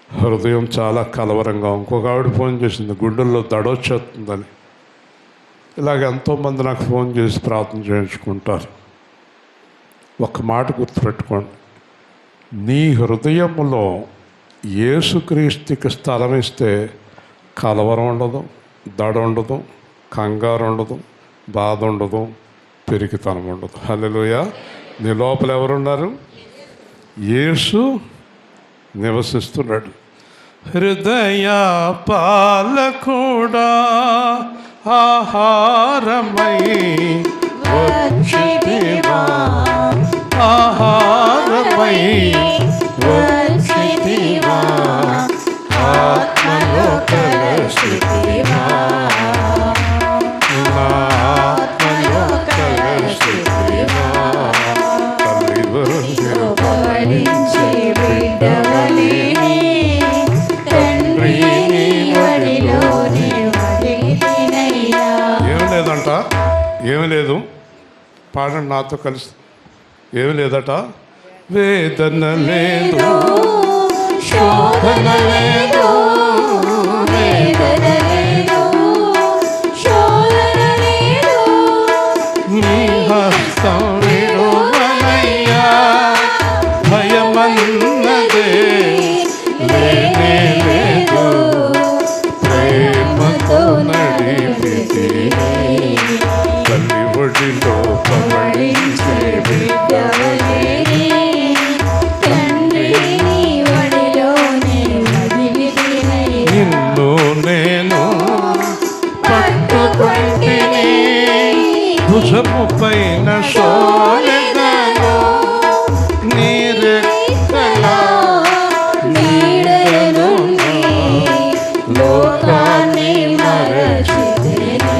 హృదయం చాలా కలవరంగా, ఇంకొక ఆవిడ ఫోన్ చేసింది గుండెల్లో దడొచ్చేస్తుందని. ఇలాగ ఎంతోమంది నాకు ఫోన్ చేసి ప్రార్థన చేయించుకుంటారు. ఒక మాట గుర్తుపెట్టుకోండి, నీ హృదయంలో యేసుక్రీస్తుకి స్థలం ఇస్తే కలవరం ఉండదు, దడ ఉండదు, కంగారు ఉండదు, బాధ ఉండదు, పెరిగితనం ఉండదు. హల్లెలూయా. నీ లోపల ఎవరున్నారు? యేసు నివసిస్తున్నాడు. హృదయ పాలకుడా ఆహారమై వచ్చితివా, ఆహారమై వచ్చితివా, ఆత్మలో కలసితివా, నా ఆత్మలో కలసితివా, పవళించే బిడ్డవలే తండ్రి నీ ఒడిలోనే వదిలితినయ్యా. ఏమి లేదంట, ఏమి లేదు, పాడండి నాతో కలిసి. ఏమి లేదట, వేదన లేదు, శోధన లేదు, వేదన లేదు, శోధన లేదు, నీ హస్తం విడువనయ్యా, భయమన్నదే లేనే లేదు, ప్రేమతో నడిపితివే, తల్లి ఒడిలో పవళించే బిడ్డవలే తండ్రి నీ ఒడిలోనే వదిలితినయ్యా. నిన్ను నేను పట్టుకుంటిని, భుజము పైన సోలెదను, నీ రెక్కల నీడనుండి లోకాన్ని మరచితిని,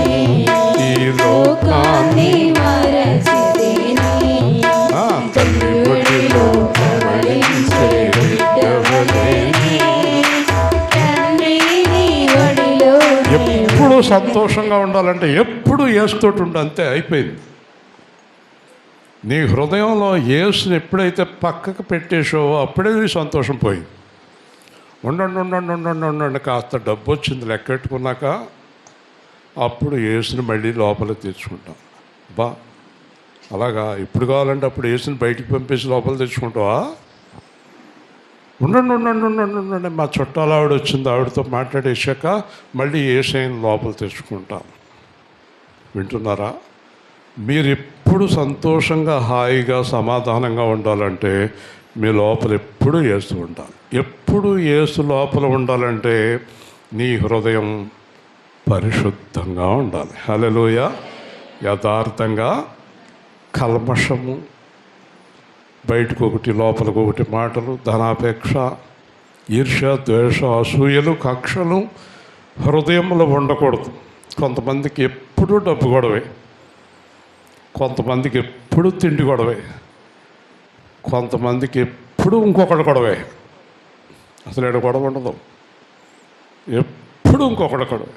ఈ లోకాన్ని మరచితిని, తల్లి ఒడిలో పవళించే బిడ్డవలే తండ్రి నీ ఒడిలోనే. ఎప్పుడు సంతోషంగా ఉండాలంటే ఎప్పుడు యేసుతోటి ఉండు, అంతే అయిపోయింది. నీ హృదయంలో యేసుని ఎప్పుడైతే పక్కకు పెట్టేసావో అప్పుడే నీ సంతోషం పోయింది. ఉండండి ఉండండి ఉండండి ఉండండి, కాస్త డబ్బు వచ్చింది లెక్కెట్టుకున్నాక అప్పుడు యేసుని మళ్ళీ లోపలికి తెచ్చుకుంటాం. బా అలాగా ఇప్పుడు కావాలంటే అప్పుడు యేసుని బయటికి పంపేసి లోపల తెచ్చుకుంటావా? ఉండండి ఉండండి ఉండండి ఉండండి, మా చుట్టాలు ఆవిడ వచ్చింది, ఆవిడతో మాట్లాడేసాక మళ్ళీ యేసయ్యని లోపల తెచ్చుకుంటాం. వింటున్నారా? మీరు ఎప్పుడు సంతోషంగా హాయిగా సమాధానంగా ఉండాలంటే మీ లోపల ఎప్పుడు యేసు ఉండాలి. ఎప్పుడు యేసు లోపల ఉండాలంటే నీ హృదయం పరిశుద్ధంగా ఉండాలి. హల్లెలూయా. యథార్థంగా, కల్మషము, బయటకు ఒకటి లోపలకు ఒకటి మాటలు, ధనాపేక్ష, ఈర్ష్య, ద్వేష, అసూయలు, కక్షలు హృదయంలో ఉండకూడదు. కొంతమందికి ఎప్పుడూ డబ్బు గొడవే, కొంతమందికి ఎప్పుడు తిండి గొడవే, కొంతమందికి ఎప్పుడు ఇంకొకటి గొడవే. అసలు ఏడ గొడవ ఉండదు, ఎప్పుడు ఇంకొకటి గొడవే.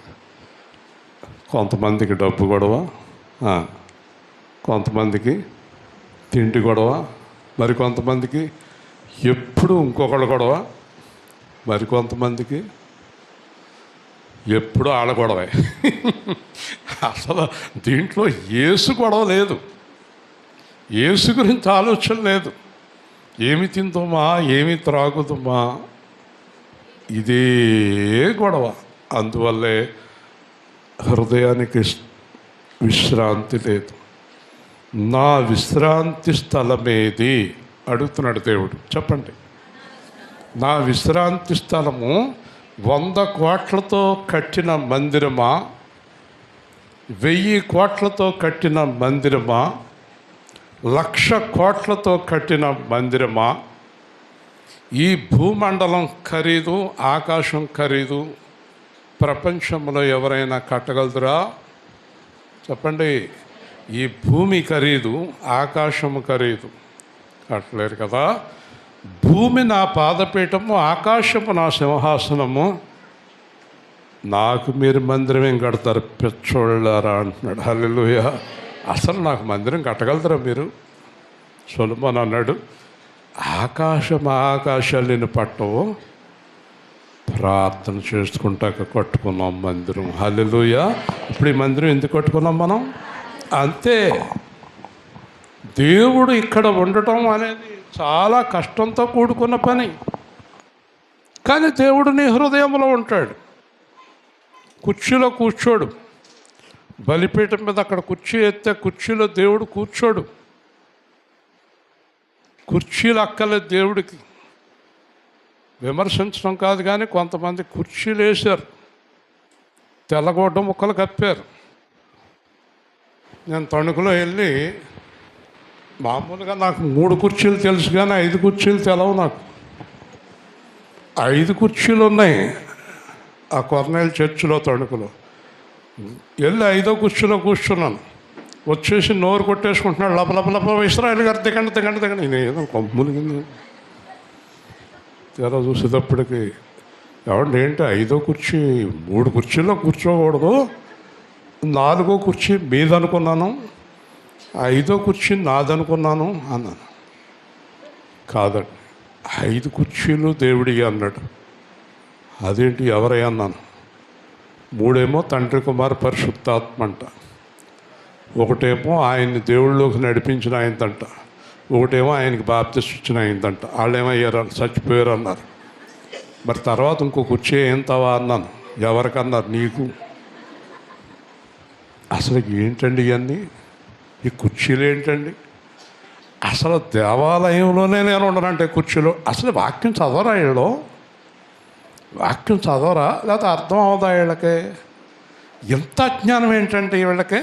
కొంతమందికి డబ్బు గొడవ, కొంతమందికి తిండి గొడవ, మరి కొంతమందికి ఎప్పుడు ఇంకొకటి గొడవ, మరి కొంతమందికి ఎప్పుడు ఆడ గొడవే. అసలు దీంట్లో యేసు గొడవ లేదు, యేసు గురించి ఆలోచన లేదు. ఏమి తిందామా, ఏమి త్రాగుదామా, ఇదే గొడవ. అందువల్లే హృదయానికి విశ్రాంతి లేదు. నా విశ్రాంతి స్థలమేది అడుగుతున్నాడు దేవుడు, చెప్పండి. నా విశ్రాంతి స్థలము 100 కోట్లతో కట్టిన మందిరమా, 1000 కోట్లతో కట్టిన మందిరమా, 1,00,000 కోట్లతో కట్టిన మందిరమా? ఈ భూమండలం ఖరీదు, ఆకాశం ఖరీదు ప్రపంచంలో ఎవరైనా కట్టగలదురా? చెప్పండి. ఈ భూమి ఖరీదు, ఆకాశము ఖరీదు కట్టలేరు కదా. భూమి నా పాదపీఠము, ఆకాశము నా సింహాసనము, నాకు మీరు మందిరం ఏం కడతారు పిచ్చోళ్ళారా అంటున్నాడు. హల్లెలూయా. అసలు నాకు మందిరం కట్టగలుగుతారా మీరు? సొలొమోను అన్నాడు, ఆకాశాలు నేను పట్టవు, ప్రార్థన చేసుకుంటాక కట్టుకున్నాం మందిరం. హల్లెలూయా. ఇప్పుడు ఈ మందిరం ఎందుకు కట్టుకున్నాం మనం? అంతే. దేవుడు ఇక్కడ ఉండటం అనేది చాలా కష్టంతో కూడుకున్న పని, కానీ దేవుడు నీ హృదయంలో ఉంటాడు. కుర్చీలో కూర్చోడు, బలిపీఠం మీద అక్కడ కుర్చీ ఎత్తే కుర్చీలో దేవుడు కూర్చోడు. కుర్చీలు అక్కలేదు దేవుడికి. విమర్శించడం కాదు, కానీ కొంతమంది కుర్చీలు వేశారు, తెల్లగొడ్డ ముక్కలు కప్పారు. నేను తణుకులో వెళ్ళి, మామూలుగా నాకు 3 కుర్చీలు తెలుసు కానీ 5 కుర్చీలు తెలవు నాకు. 5 కుర్చీలు ఉన్నాయి ఆ కొర్నేల్ చర్చిలో తణుకులో. వెళ్ళి 5వ కుర్చీలో కూర్చున్నాను. వచ్చేసి నోరు కొట్టేసుకుంటున్నాడు, లప ఇస్రాయేల్ గారు దిగండి. నేను ఏదో కొమ్ములిగింది. తెర చూసేటప్పటికి, ఎవరండి ఏంటి 5వ కుర్చీ 3 కుర్చీలో కూర్చోకూడదు, 4వ కుర్చీ మీదనుకున్నాను, 5వ కుర్చీ నాదనుకున్నాను అన్నాను. కాదండి, 5 కుర్చీలు దేవుడి అన్నాడు. అదేంటి ఎవరై అన్నాను. 3 తండ్రి కుమార్ పరిశుద్ధాత్మ అంట, 1 ఆయన్ని దేవుళ్ళలోకి నడిపించిన ఆయనదంట, 1 ఆయనకి బాప్తిస్మం ఇచ్చిన ఆయనదంట. వాళ్ళు ఏమయ్యారు? చచ్చిపోయారు అన్నారు. మరి తర్వాత ఇంకో కుర్చీ ఏంతవా అన్నాను. ఎవరికన్నారు? నీకు. అసలు ఏంటండి ఇవన్నీ? ఈ కుర్చీలు ఏంటండి? అసలు దేవాలయంలోనే నేను ఉండనంటే కుర్చీలో. అసలు వాక్యం చదవరా వీళ్ళు? వాక్యం చదవరా? లేకపోతే అర్థం అవదా వీళ్ళకే? ఎంత అజ్ఞానం ఏంటంటే వీళ్ళకే.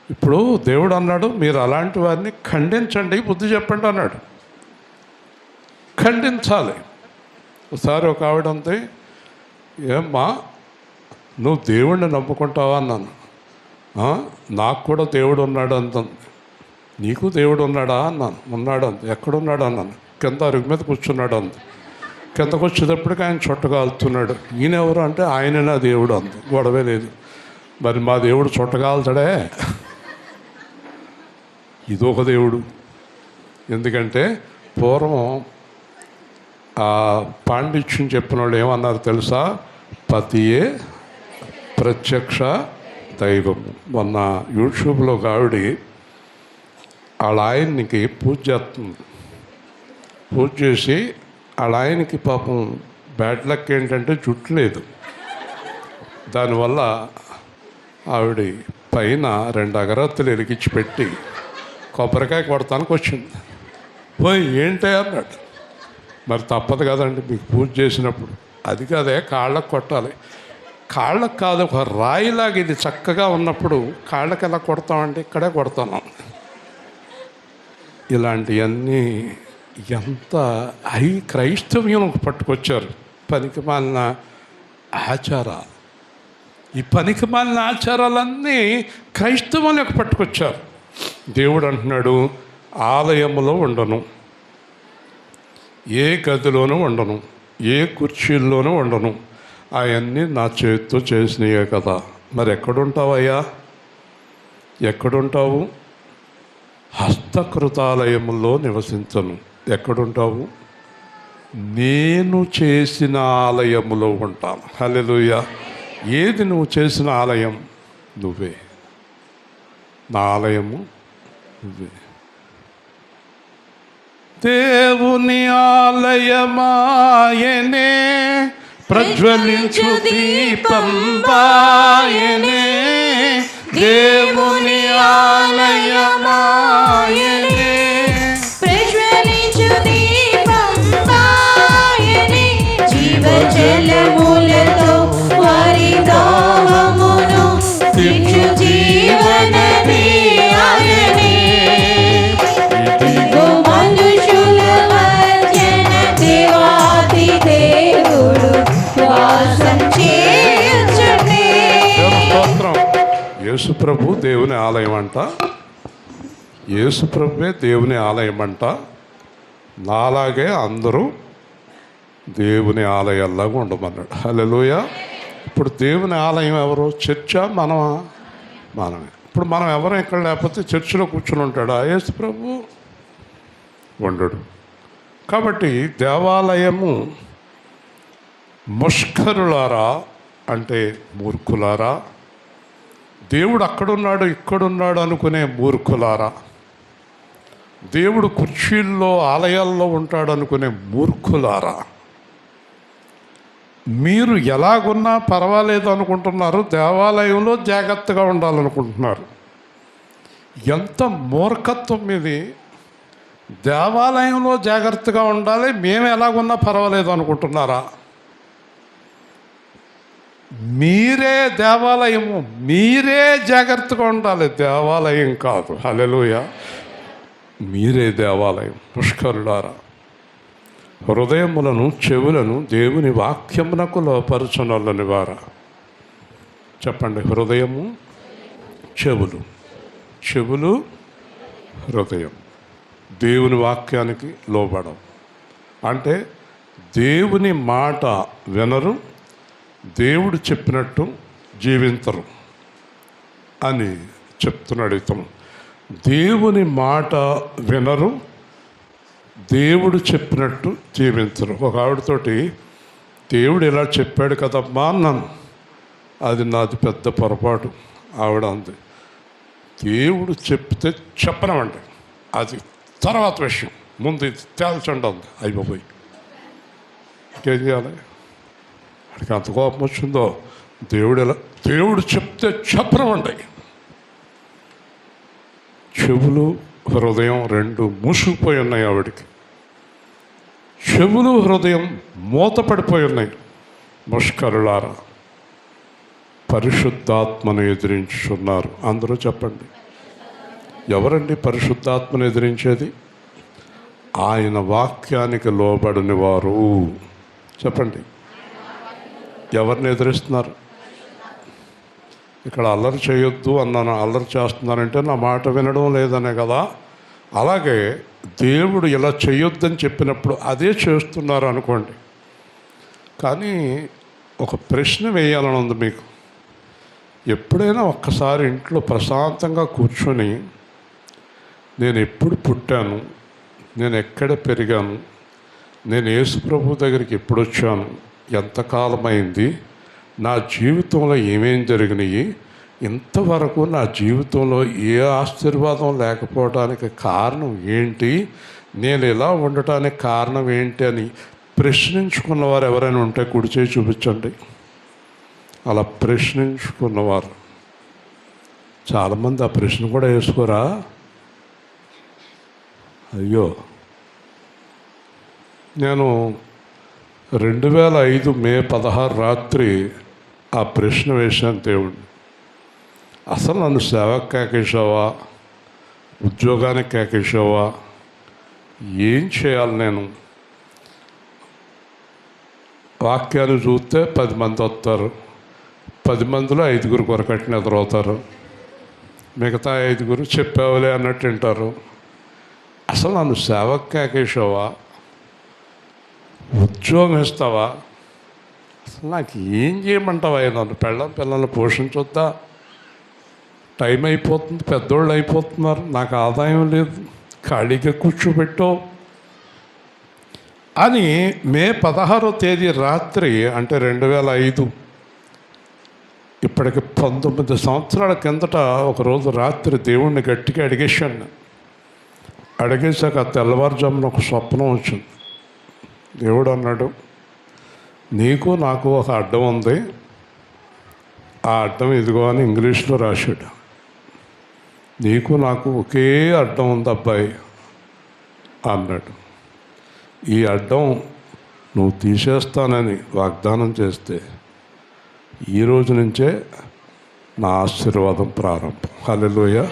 ఇప్పుడు దేవుడు అన్నాడు, మీరు అలాంటి వారిని ఖండించండి, బుద్ధి చెప్పండి అన్నాడు. ఖండించాలి. ఒకసారి ఒక ఆవిడ అంతే, ఏమ్మా నువ్వు దేవుణ్ణి నమ్ముకుంటావా అన్నాను. నాకు కూడా దేవుడు ఉన్నాడు అంటుంది. నీకు దేవుడు ఉన్నాడా అన్నాను. ఉన్నాడు అంది. ఎక్కడున్నాడు అన్నాను. కింద అరుగు మీద కూర్చున్నాడు అంది. కిందకు వచ్చేటప్పటికి ఆయన చుట్టగాలుతున్నాడు. ఈయన ఎవరు అంటే ఆయన నా దేవుడు అంది. గొడవే లేదు. మరి మా దేవుడు చుట్టగాలుతాడే, ఇదొక దేవుడు. ఎందుకంటే పూర్వం ఆ పాండిత్యం చెప్పిన వాళ్ళు ఏమన్నారు తెలుసా? పతియే ప్రత్యక్ష దైవం. మొన్న యూట్యూబ్లో ఒక ఆవిడ వాళ్ళ ఆయనకి పూజ చేస్తుంది. పూజ చేసి వాళ్ళ ఆయనకి పాపం బ్యాడ్ లక్ ఏంటంటే జుట్టు లేదు. దానివల్ల ఆవిడ పైన 2 అగరత్తులు ఎలిగించి పెట్టి కొబ్బరికాయ కొడతానికి వచ్చింది. పోయి ఏంటి అన్నాడు. మరి తప్పదు కదండి మీకు పూజ చేసినప్పుడు. అది కాదే, కాళ్ళకు కొట్టాలి. కాళ్ళకు కాదు, ఒక రాయిలాగా ఇది చక్కగా ఉన్నప్పుడు కాళ్ళకి ఎలా కొడతామంటే ఇక్కడే కొడతాను. ఇలాంటివన్నీ ఎంత క్రైస్తవ్యం పట్టుకొచ్చారు. పనికిమాలిన ఆచారాలు. ఈ పనికిమాలిన ఆచారాలన్నీ క్రైస్తవంలోకి పట్టుకొచ్చారు. దేవుడు అంటున్నాడు, ఆలయంలో ఉండను, ఏ గదిలోనూ ఉండను, ఏ కుర్చీల్లోనూ ఉండను, అవన్నీ నా చేతితో చేసినయే కదా. మరి ఎక్కడుంటావయ్యా? ఎక్కడుంటావు? హస్తకృతాలయంలో నివసించను. ఎక్కడుంటావు? నేను చేసిన ఆలయములో ఉంటాను. హల్లెలూయా. ఏది నువ్వు చేసిన ఆలయం? నువ్వే. నా ఆలయము నువ్వే. దేవుని ఆలయమాయనే, ప్రజ్వలించు దీపం బాయనే. దేవుని ఆలయమాయనే, ప్రజ్వలించు దీపం బాయనే. జీవజలములతో వారి దాహమును తీర్చు జీవనది ఆయనే. ఇదిగో మనుషుల మధ్యన దేవాది దేవుడు వాసం చేయుచుండే. స్తోత్రం. యేసుప్రభు దేవుని ఆలయం అంట. యేసుప్రభువే దేవుని ఆలయం అంట. నాలాగే అందరూ దేవుని ఆలయాల్లాగా ఉండమన్నాడు. హల్లెలూయా. ఇప్పుడు దేవుని ఆలయం ఎవరు? చర్చ మనమా? మనమే. ఇప్పుడు మనం ఎవరం ఇక్కడ లేకపోతే చర్చిలో కూర్చుని ఉంటాడా యేసు ప్రభు? ఉండడు. కాబట్టి దేవాలయము ముష్కరులారా అంటే మూర్ఖులారా, దేవుడు అక్కడున్నాడు ఇక్కడున్నాడు అనుకునే మూర్ఖులారా, దేవుడు కుర్చీల్లో ఆలయాల్లో ఉంటాడు అనుకునే మూర్ఖులారా, మీరు ఎలాగున్నా పర్వాలేదు అనుకుంటున్నారు, దేవాలయంలో జాగ్రత్తగా ఉండాలనుకుంటున్నారు. ఎంత మూర్ఖత్వం ఇది! దేవాలయంలో జాగ్రత్తగా ఉండాలి, మేము ఎలాగున్నా పర్వాలేదు అనుకుంటున్నారా? మీరే దేవాలయము, మీరే జాగ్రత్తగా ఉండాలి, దేవాలయం కాదు. హల్లెలూయా! మీరే దేవాలయం. పుష్కరులారా, హృదయములను చెవులను దేవుని వాక్యమునకు లోపరచునొల్లని వారా. చెప్పండి. హృదయము, చెవులు, చెవులు, హృదయం దేవుని వాక్యానికి లోబడం అంటే దేవుని మాట వినరు, దేవుడు చెప్పినట్టు జీవించరు అని చెప్తున్నాడు ఇతను. దేవుని మాట వినరు, దేవుడు చెప్పినట్టు జీవించరు. ఒక ఆవిడతోటి దేవుడు ఇలా చెప్పాడు కదమ్మా అన్నాను. అది నాది పెద్ద పొరపాటు. ఆవిడ అంది, దేవుడు చెప్తే చెప్పనమండి, అది తర్వాత విషయం, ముందు ఇది తేల్చండి అంది. అయిపోయి ఇంకేం చేయాలి? వాడికి అంత కోపం వచ్చిందో, దేవుడు చెప్తే చెప్పనమండి. చెవులు హృదయం రెండు మూసుకుపోయి ఉన్నాయి ఆవిడికి. చెవులు హృదయం మూతపడిపోయి ఉన్నాయి. ముష్కరులారా, పరిశుద్ధాత్మను ఎదిరించున్నారు. అందరూ చెప్పండి. ఎవరండి పరిశుద్ధాత్మను ఎదిరించేది? ఆయన వాక్యానికి లోబడిన వారు. చెప్పండి. ఎవరిని ఎదిరిస్తున్నారు? ఇక్కడ అల్లరి చేయొద్దు అన్నాను, అల్లరి చేస్తున్నానంటే నా మాట వినడం లేదనే కదా. అలాగే దేవుడు ఇలా చేయొద్దని చెప్పినప్పుడు అదే చేస్తున్నారు అనుకోండి. కానీ ఒక ప్రశ్న వేయాలని ఉంది మీకు. ఎప్పుడైనా ఒక్కసారి ఇంట్లో ప్రశాంతంగా కూర్చొని, నేను ఎప్పుడు పుట్టాను, నేను ఎక్కడ పెరిగాను, నేను యేసు ప్రభు దగ్గరికి ఎప్పుడు వచ్చాను, ఎంతకాలమైంది, నా జీవితంలో ఏమేం జరిగినాయి, ఇంతవరకు నా జీవితంలో ఏ ఆశీర్వాదం లేకపోవడానికి కారణం ఏంటి, నేను ఇలా ఉండటానికి కారణం ఏంటి అని ప్రశ్నించుకున్నవారు ఎవరైనా ఉంటే కుడి చేయి చూపించండి. అలా ప్రశ్నించుకున్నవారు చాలామంది ఆ ప్రశ్న కూడా వేసుకోరా? అయ్యో, నేను 2005 మే 16 రాత్రి ఆ ప్రశ్న వేశాను దేవుడిని. అసలు నన్ను సేవకు కేకేశావా, ఉద్యోగానికి కేకేశావా, ఏం చేయాలి నేను? వాక్యాన్ని చూస్తే 10 మంది వస్తారు, 10 మందిలో 5 కొరకట్టిన ఎదురవుతారు, మిగతా 5 చెప్పావులే అన్నట్టు వింటారు. అసలు నన్ను సేవకు కేకేశావా, ఉద్యోగం ఇస్తావా, అసలు నాకు ఏం చేయమంటావా? నన్ను పిల్లల్ని పోషించొద్దా? టైం అయిపోతుంది, పెద్దోళ్ళు అయిపోతున్నారు, నాకు ఆదాయం లేదు, ఖాళీగా కూర్చోబెట్టావు అని మే 16వ తేదీ రాత్రి, అంటే 2005, ఇప్పటికి 19 సంవత్సరాల కిందట ఒకరోజు రాత్రి దేవుణ్ణి గట్టిగా అడిగేశాను. అడిగేశాక తెల్లవారుజామున ఒక స్వప్నం వచ్చింది. దేవుడు అన్నాడు, నీకు నాకు ఒక అడ్డం ఉంది, ఆ అడ్డం ఇదిగో అని ఇంగ్లీష్లో రాశాడు. నీకు నాకు ఒకే అడ్డం ఉంది అబ్బాయి అన్నాడు. ఈ అడ్డం నువ్వు తీసేస్తానని వాగ్దానం చేస్తే ఈరోజు నుంచే నా ఆశీర్వాదం ప్రారంభం. హల్లెలూయా.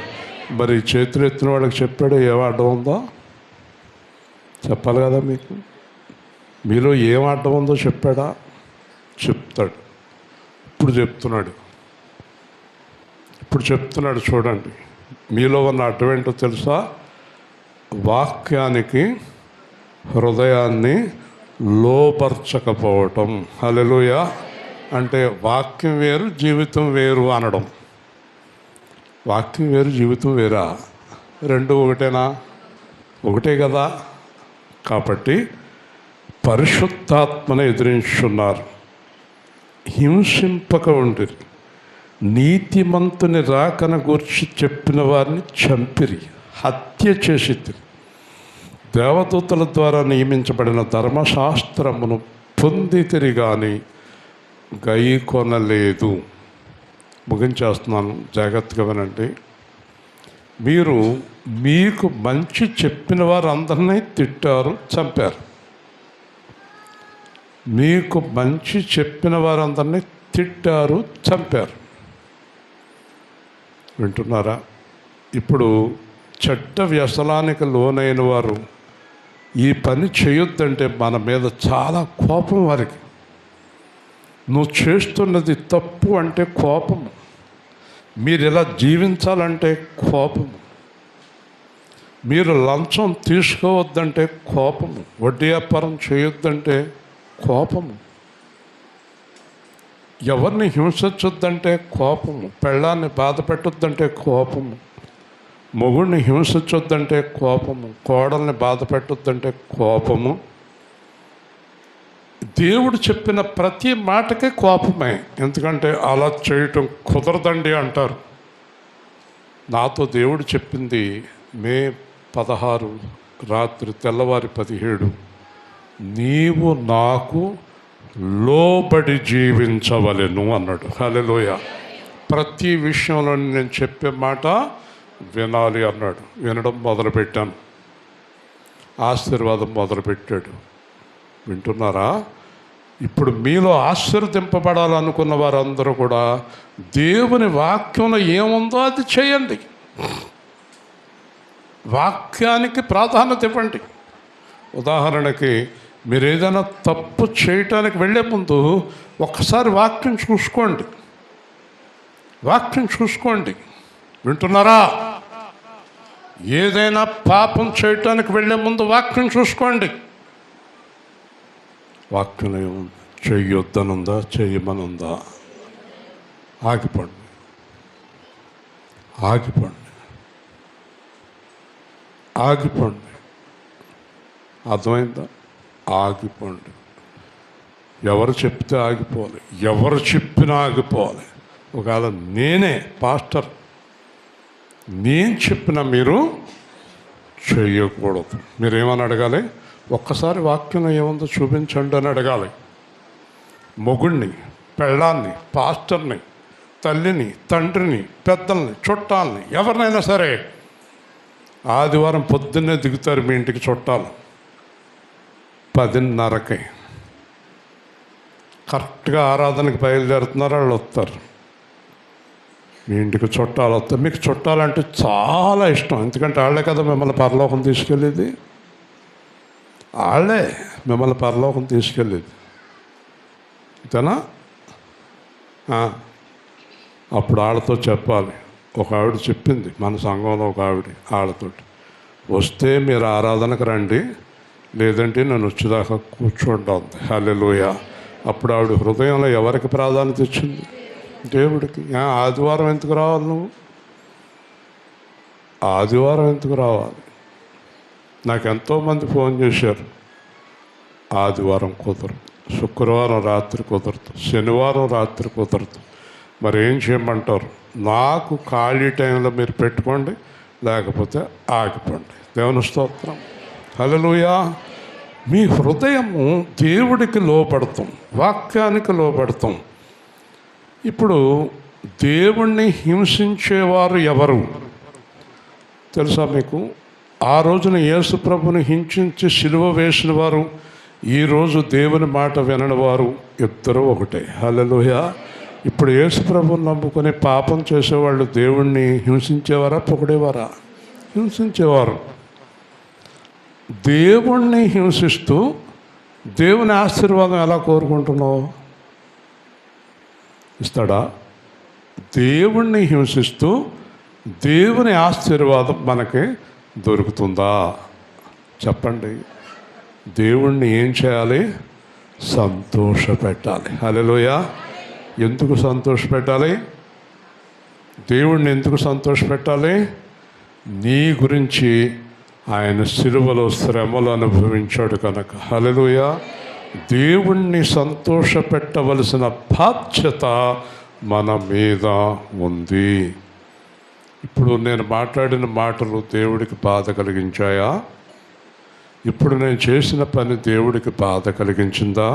మరి చేతులు ఎత్తిన వాళ్ళకి చెప్పాడు ఏం అడ్డం ఉందో చెప్పాలి కదా. మీకు మీలో ఏం అడ్డం ఉందో చెప్పాడా? చెప్తాడు. ఇప్పుడు చెప్తున్నాడు చూడండి. మీలో ఉన్న అడ్డం ఏంటో తెలుసా? వాక్యానికి హృదయాన్ని లోపరచకపోవటం. హల్లెలూయా. అంటే వాక్యం వేరు, జీవితం వేరు అనడం. వాక్యం వేరు, జీవితం వేరా? రెండు ఒకటేనా? ఒకటే కదా. కాబట్టి పరిశుద్ధాత్మను ఎదిరించున్నారు, హింసింపక ఉండిరి, నీతిమంతుని రాకన గూర్చి చెప్పిన వారిని చంపిరి, హత్య చేసిరి, దేవదూతల ద్వారా నియమించబడిన ధర్మశాస్త్రమును పొందితిరి కానీ గైకొనలేదు. ముగించేస్తున్నాను, జాగ్రత్తగా వినండి. మీరు మీకు మంచి చెప్పిన వారు అందరినీ తిట్టారు, చంపారు. మీకు మంచి చెప్పిన వారందరినీ తిట్టారు, చంపారు. వింటున్నారా? ఇప్పుడు చెడ్డ వ్యసనానికి లోనైన వారు ఈ పని చేయొద్దంటే మన మీద చాలా కోపం వారికి. నువ్వు చేస్తున్నది తప్పు అంటే కోపము, మీరు ఇలా జీవించాలంటే కోపము, మీరు లంచం తీసుకోవద్దంటే కోపము, వడ్డీ వ్యాపారం చేయొద్దంటే కోపము, ఎవరిని హింసించొద్దంటే కోపము, పెళ్ళాన్ని బాధ పెట్టొద్దంటే కోపము, మొగుడిని హింసించొద్దంటే కోపము, కోడల్ని బాధ పెట్టొద్దంటే కోపము. దేవుడు చెప్పిన ప్రతి మాటకే కోపమే. ఎందుకంటే అలా చేయటం కుదరదండి అంటారు. నాతో దేవుడు చెప్పింది మే 16 రాత్రి తెల్లవారి 17, నీవు నాకు లోబడి జీవించవలెను అన్నాడు. హల్లెలూయా. ప్రతి విషయంలో నేను చెప్పే మాట వినాలి అన్నాడు. వినడం మొదలుపెట్టాను, ఆశీర్వాదం మొదలుపెట్టాడు. వింటున్నారా? ఇప్పుడు మీలో ఆశీర్వదింపబడాలనుకున్న వారందరూ కూడా దేవుని వాక్యంలో ఏముందో అది చేయండి. వాక్యానికి ప్రాధాన్యత ఇవ్వండి. ఉదాహరణకి మీరు ఏదైనా తప్పు చేయటానికి వెళ్ళే ముందు ఒక్కసారి వాక్యం చూసుకోండి. వాక్యం చూసుకోండి. వింటున్నారా? ఏదైనా పాపం చేయటానికి వెళ్ళే ముందు వాక్యం చూసుకోండి. వాక్యం ఏముంది? చెయ్యొద్దనుందా, చెయ్యమనుందా? ఆగిపోండి, ఆగిపోండి, ఆగిపోండి. అర్థమైందా? ఆగిపోండి. ఎవరు చెప్తే ఆగిపోవాలి, ఎవరు చెప్పినా ఆగిపోవాలి. ఒకవేళ నేనే పాస్టర్, నేను చెప్పిన మీరు చేయకూడదు. మీరేమని అడగాలి? ఒక్కసారి వాక్యం ఏముందో చూపించండి అని అడగాలి. మొగుడిని, పెళ్ళాన్ని, పాస్టర్ని, తల్లిని, తండ్రిని, పెద్దల్ని, చుట్టాలని, ఎవరినైనా సరే ఆదివారం పొద్దున్నే దిగుతారు మీ ఇంటికి చుట్టాలు. 10:30కి కరెక్ట్గా ఆరాధనకి బయలుదేరుతున్నారు, వాళ్ళు వస్తారు. మీ ఇంటికి చుట్టాలు వస్తారు. మీకు చుట్టాలంటే చాలా ఇష్టం, ఎందుకంటే వాళ్ళే కదా మిమ్మల్ని పరలోకం తీసుకెళ్ళేది. వాళ్ళే మిమ్మల్ని పరలోకం తీసుకెళ్ళేది, అంతేనా? అప్పుడు వాళ్ళతో చెప్పాలి. ఒక ఆవిడ చెప్పింది, మన సంఘంలో ఒక ఆవిడ, వాళ్ళతోటి వస్తే మీరు ఆరాధనకు రండి, లేదంటే నేను వచ్చేదాకా కూర్చోండి అంది. హల్లెలూయా. అప్పుడు ఆవిడ హృదయంలో ఎవరికి ప్రాధాన్యత ఇచ్చింది? దేవుడికి. ఆదివారం ఎందుకు రావాలి నువ్వు? ఆదివారం ఎందుకు రావాలి? నాకు ఎంతోమంది ఫోన్ చేశారు, ఆదివారం కుదరదు, శుక్రవారం రాత్రి కుదరదు, శనివారం రాత్రి కుదరదు. మరి ఏం చేయమంటారు? నాకు ఖాళీ టైంలో మీరు పెట్టుకోండి, లేకపోతే ఆగిపోండి. దేవుని స్తోత్రం. హల్లెలూయా. మీ హృదయము దేవుడికి లోపడతాం, వాక్యానికి లోపడతాం. ఇప్పుడు దేవుణ్ణి హింసించేవారు ఎవరు తెలుసా మీకు? ఆ రోజున యేసు ప్రభుని హింసించి సిలువ వేసిన వారు, ఈరోజు దేవుని మాట వినని వారు ఇద్దరు ఒకటే. హల్లెలూయా. ఇప్పుడు యేసు ప్రభుని నమ్ముకొని పాపం చేసేవాళ్ళు దేవుణ్ణి హింసించేవారా, పొగిడేవారా? హింసించేవారు. దేవుణ్ణి హింసిస్తూ దేవుని ఆశీర్వాదం ఎలా కోరుకుంటున్నావు? ఇస్తాడా? దేవుణ్ణి హింసిస్తూ దేవుని ఆశీర్వాదం మనకి దొరుకుతుందా? చెప్పండి. దేవుణ్ణి ఏం చేయాలి? సంతోషపెట్టాలి. హల్లెలూయా. ఎందుకు సంతోషపెట్టాలి? దేవుణ్ణి ఎందుకు సంతోషపెట్టాలి? నీ గురించి ఆయన సిలువలో శ్రమలు అనుభవించాడు కనుక. హల్లెలూయా. దేవుణ్ణి సంతోషపెట్టవలసిన బాధ్యత మన మీద ఉంది. ఇప్పుడు నేను మాట్లాడిన మాటలు దేవుడికి బాధ కలిగించాయా? ఇప్పుడు నేను చేసిన పని దేవుడికి బాధ కలిగించిందా?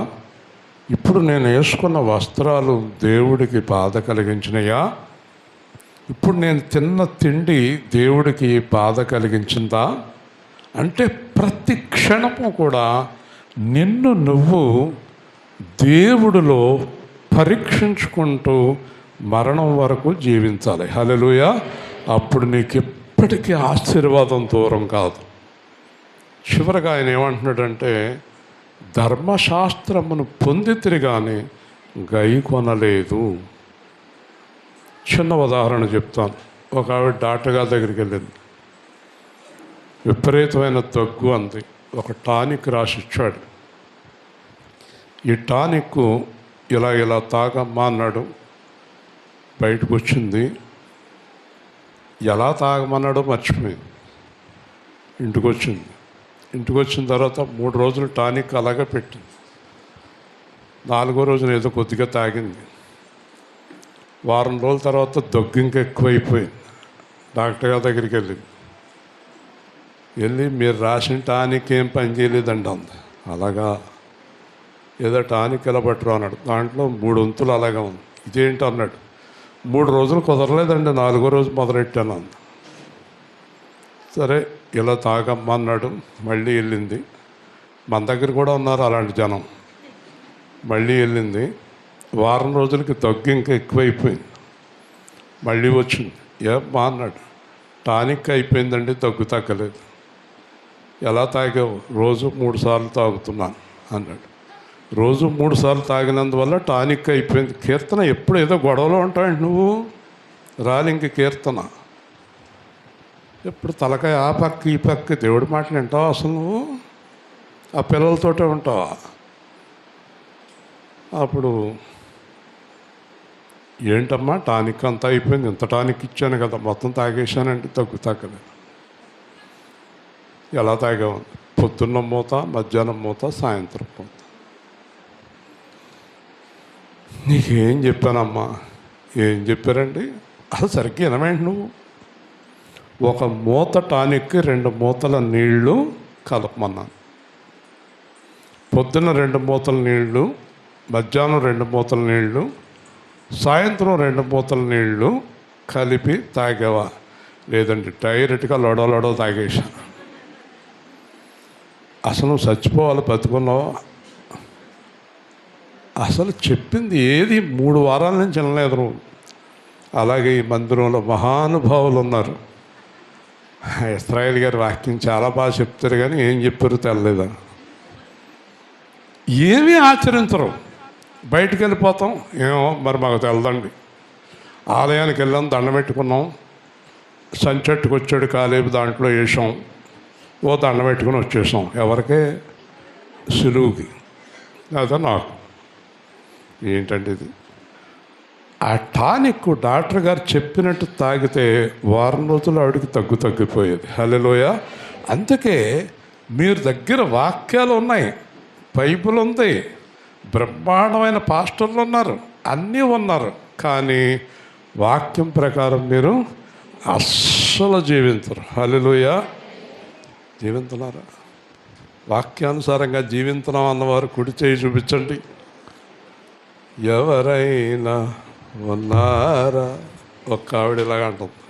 ఇప్పుడు నేను వేసుకున్న వస్త్రాలు దేవుడికి బాధ కలిగించినయా? ఇప్పుడు నేను తిన్న తిండి దేవుడికి బాధ కలిగించిందా? అంటే ప్రతి క్షణము కూడా నిన్ను నువ్వు దేవుడిలో పరీక్షించుకుంటూ మరణం వరకు జీవించాలి. హల్లెలూయా. అప్పుడు నీకు ఎప్పటికీ ఆశీర్వాదం దూరం కాదు. చివరగా ఆయన ఏమంటున్నాడంటే, ధర్మశాస్త్రమును పొందితిరి కానీ గైకొనలేదు. చిన్న ఉదాహరణ చెప్తాను. ఒక ఆవిడ డాక్టర్ గారి దగ్గరికి వెళ్ళింది. విపరీతమైన దగ్గు అంది. ఒక టానిక్ రాసి ఇచ్చాడు. ఈ టానిక్ ఇలా ఇలా తాగమ్మా అన్నాడు. బయటకు వచ్చింది. ఎలా తాగమన్నాడో మర్చిపోయింది. ఇంటికి వచ్చింది. ఇంటికి వచ్చిన తర్వాత 3 రోజులు టానిక్ అలాగే పెట్టింది. 4వ రోజున ఏదో కొద్దిగా తాగింది. వారం రోజుల తర్వాత దగ్గు ఇంకా ఎక్కువైపోయింది. డాక్టర్ గారి దగ్గరికి వెళ్ళి మీరు రాసిన టానిక్ ఏం పని చేయలేదండి అంది. అలాగా, ఏదో టానిక్ ఎలా పట్టరు అన్నాడు. దాంట్లో 3 వంతులు అలాగే ఉంది. ఇదేంటి అన్నాడు. 3 రోజులు కుదరలేదండి, 4వ రోజు మొదలెట్టాను అంది. సరే ఇలా తాగమ్మా అన్నాడు. మళ్ళీ వెళ్ళింది. మన దగ్గర కూడా ఉన్నారు అలాంటి జనం. మళ్ళీ వెళ్ళింది. వారం రోజులకి దగ్గు ఇంకా ఎక్కువైపోయింది. మళ్ళీ వచ్చింది. ఏమ్మా అన్నాడు. టానిక్ అయిపోయిందండి, దగ్గు తగ్గలేదు. ఎలా తాగావు? రోజు 3 సార్లు తాగుతున్నాను అన్నాడు. రోజు 3 సార్లు తాగినందువల్ల టానిక్ అయిపోయింది. కీర్తన ఎప్పుడు ఏదో గొడవలో ఉంటావండి నువ్వు. రాలి ఇంక కీర్తన ఎప్పుడు తలకాయ ఆ పక్క ఈ పక్క దేవుడి మాటలు వింటావా అసలు నువ్వు? ఆ పిల్లలతోటే ఉంటావా? అప్పుడు ఏంటమ్మా టానిక్ అంతా అయిపోయింది, ఇంత టానిక్ ఇచ్చాను కదా, మొత్తం తాగేశానంటే తగ్గలేదు. ఎలా తాగావు? పొద్దున్న మూత, మధ్యాహ్నం మూత, సాయంత్రం మూత. నీకేం చెప్పానమ్మా? ఏం చెప్పారండి? అసలు సరిగ్గా వినమేంటి నువ్వు? ఒక మూత టానిక్కి 2 మూతల నీళ్లు కలపమన్నాను. పొద్దున్న 2 మూతల నీళ్లు, మధ్యాహ్నం 2 మూతల నీళ్లు, సాయంత్రం 2 మూతల నీళ్లు కలిపి తాగేవా? లేదండి, డైరెక్ట్గా లొడో తాగేశాను. అసలు నువ్వు చచ్చిపోవాలి, బతుకున్నావా? అసలు చెప్పింది ఏది 3 వారాల నుంచి వినలేదు నువ్వు. అలాగే ఈ మందిరంలో మహానుభావులు ఉన్నారు. ఇస్రాయేల్ గారి వాక్యం చాలా బాగా చెప్తారు, కానీ ఏం చెప్పారు తెల్లలేదా? ఏమీ ఆచరించరు. బయటికి వెళ్ళిపోతాం, ఏమో మరి మాకు తెలదండి. ఆలయానికి వెళ్ళాం, దండం పెట్టుకున్నాం, సంచెట్టుకు వచ్చాడు కాలేబు, దాంట్లో వేసాం, ఓ దండం పెట్టుకుని వచ్చేసాం. ఎవరికే? సులువుకి. అదే నాకు. ఏంటంటే ఇది ఆ టానిక్ డాక్టర్ గారు చెప్పినట్టు తాగితే వారం రోజులు ఆవిడికి తగ్గిపోయేది. హల్లెలూయా. అందుకే మీరు దగ్గర వాక్యాలు ఉన్నాయి, బైబిల్ ఉంది, బ్రహ్మాండమైన పాస్టర్లు ఉన్నారు, అన్నీ ఉన్నారు. కానీ వాక్యం ప్రకారం మీరు అస్సలు జీవించరు. హల్లెలూయా. జీవించున్నారా? వాక్యానుసారంగా జీవించున్నాం అన్నవారు కుడి చేయి చూపించండి. ఎవరైనా ఉన్నారా? ఒక్క ఆవిడ ఇలాగ అంటుంది.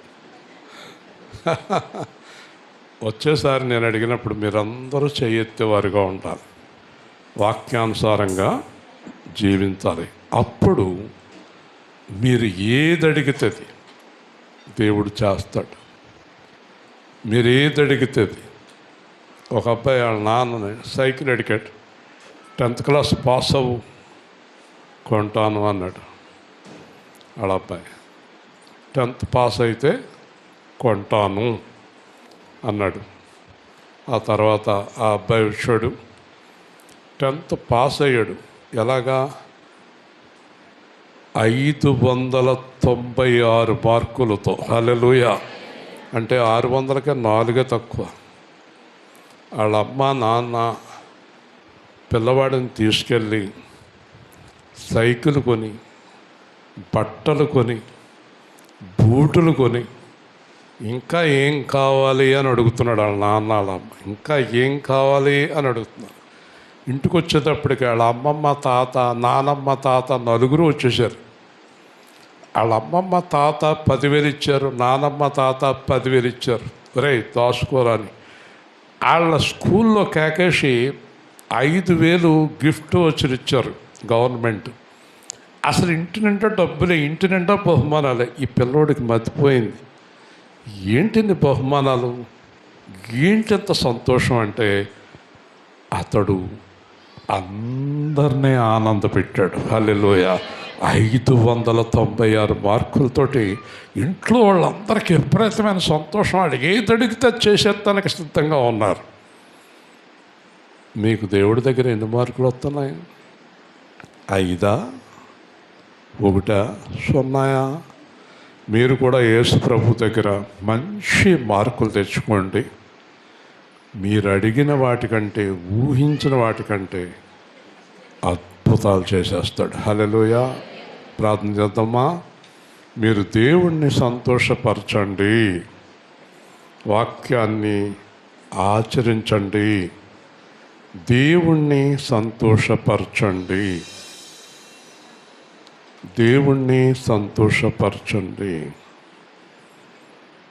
వచ్చేసారి నేను అడిగినప్పుడు మీరందరూ చేయెత్తేవారుగా ఉండాలి, వాక్యానుసారంగా జీవించాలి. అప్పుడు మీరు ఏది అడిగితే దేవుడు చేస్తాడు. మీరు ఏది అడిగితే. ఒక అబ్బాయి వాళ్ళ నాన్నని సైకిల్ అడిగాడు. 10th క్లాస్ పాస్ అవ్వు, కొంటాను అన్నాడు. వాళ్ళ అబ్బాయి 10th పాస్ అయితే కొంటాను అన్నాడు. ఆ తర్వాత ఆ అబ్బాయి వచ్చాడు, 10th పాస్ అయ్యాడు. ఎలాగా? 596 మార్కులతో. హల్లెలూయా. అంటే 600కే 4 తక్కువ. వాళ్ళ అమ్మ నాన్న పిల్లవాడిని తీసుకెళ్ళి సైకిల్ కొని, బట్టలు కొని, బూటులు కొని, ఇంకా ఏం కావాలి అని అడుగుతున్నాడు వాళ్ళ నాన్న వాళ్ళ అమ్మ. ఇంకా ఏం కావాలి అని అడుగుతున్నాడు. ఇంటికి వచ్చేటప్పటికి వాళ్ళ అమ్మమ్మ తాత, నానమ్మ తాత నలుగురు వచ్చేసారు. వాళ్ళ అమ్మమ్మ తాత 10,000 ఇచ్చారు, నానమ్మ తాత 10,000 ఇచ్చారు. రేయ్ దాచుకోరని వాళ్ళ స్కూల్లో కేకేసి 5,000 గిఫ్ట్ వచ్చి ఇచ్చారు గవర్నమెంట్. అసలు ఇంటి నిండా డబ్బులే, ఇంటి నిండా బహుమానాలే. ఈ పిల్లోడికి మతిపోయింది. ఏంటిని బహుమానాలు, ఏంటంత సంతోషం అంటే అతడు అందరినీ ఆనందపెట్టాడు. హల్లెలూయా. 596 మార్కులతోటి ఇంట్లో వాళ్ళందరికీ విపరీతమైన సంతోషం. వాడికి ఏది అడిగితే చేసేస్తానికి సిద్ధంగా ఉన్నారు. మీకు దేవుడి దగ్గర ఎన్ని మార్కులు వస్తున్నాయి? 5, 1, 0? మీరు కూడా యేసు ప్రభు దగ్గర మంచి మార్కులు తెచ్చుకోండి. మీరు అడిగిన వాటికంటే, ఊహించిన వాటికంటే అద్భుతాలు చేసేస్తాడు. హల్లెలూయా. ప్రార్థన చేద్దామా? మీరు దేవుణ్ణి సంతోషపరచండి, వాక్యాన్ని ఆచరించండి. దేవుణ్ణి సంతోషపరచండి, దేవుణ్ణి సంతోషపరచండి.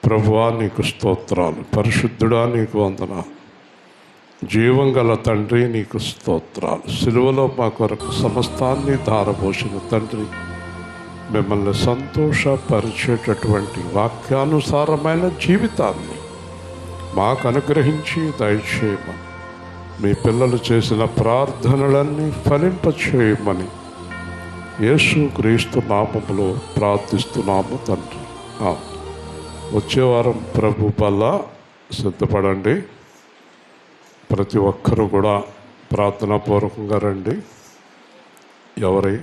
ప్రభువా నీకు స్తోత్రాలు, పరిశుద్ధుడా నీకు వందనాలు, జీవం గల తండ్రి నీకు స్తోత్రాలు. సిలువలో మా కొరకు సమస్తాన్ని ధారపోసిన తండ్రి, మిమ్మల్ని సంతోషపరిచేటటువంటి వాక్యానుసారమైన జీవితాన్ని మాకు అనుగ్రహించి దయచేయమని, మీ పిల్లలు చేసిన ప్రార్థనలన్నీ ఫలింపచేయమని యేసు క్రీస్తు నామములో ప్రార్థిస్తున్నాము తండ్రి. వచ్చే వారం ప్రభు వల్ల సిద్ధపడండి. ప్రతి ఒక్కరూ కూడా ప్రార్థనాపూర్వకంగా రండి. ఎవరై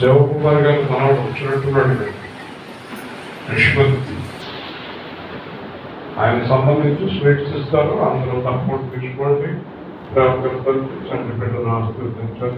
జవకుమార్ గారు మనవాడు వచ్చినట్టున్నాడు. యశ్వంత్ ఆయన సంబంధించి స్వీట్స్ ఇస్తారు. అందరూ తప్పకుండా తీసుకోండి. తండ్రి బిడ్డను ఆశీర్వదించండి.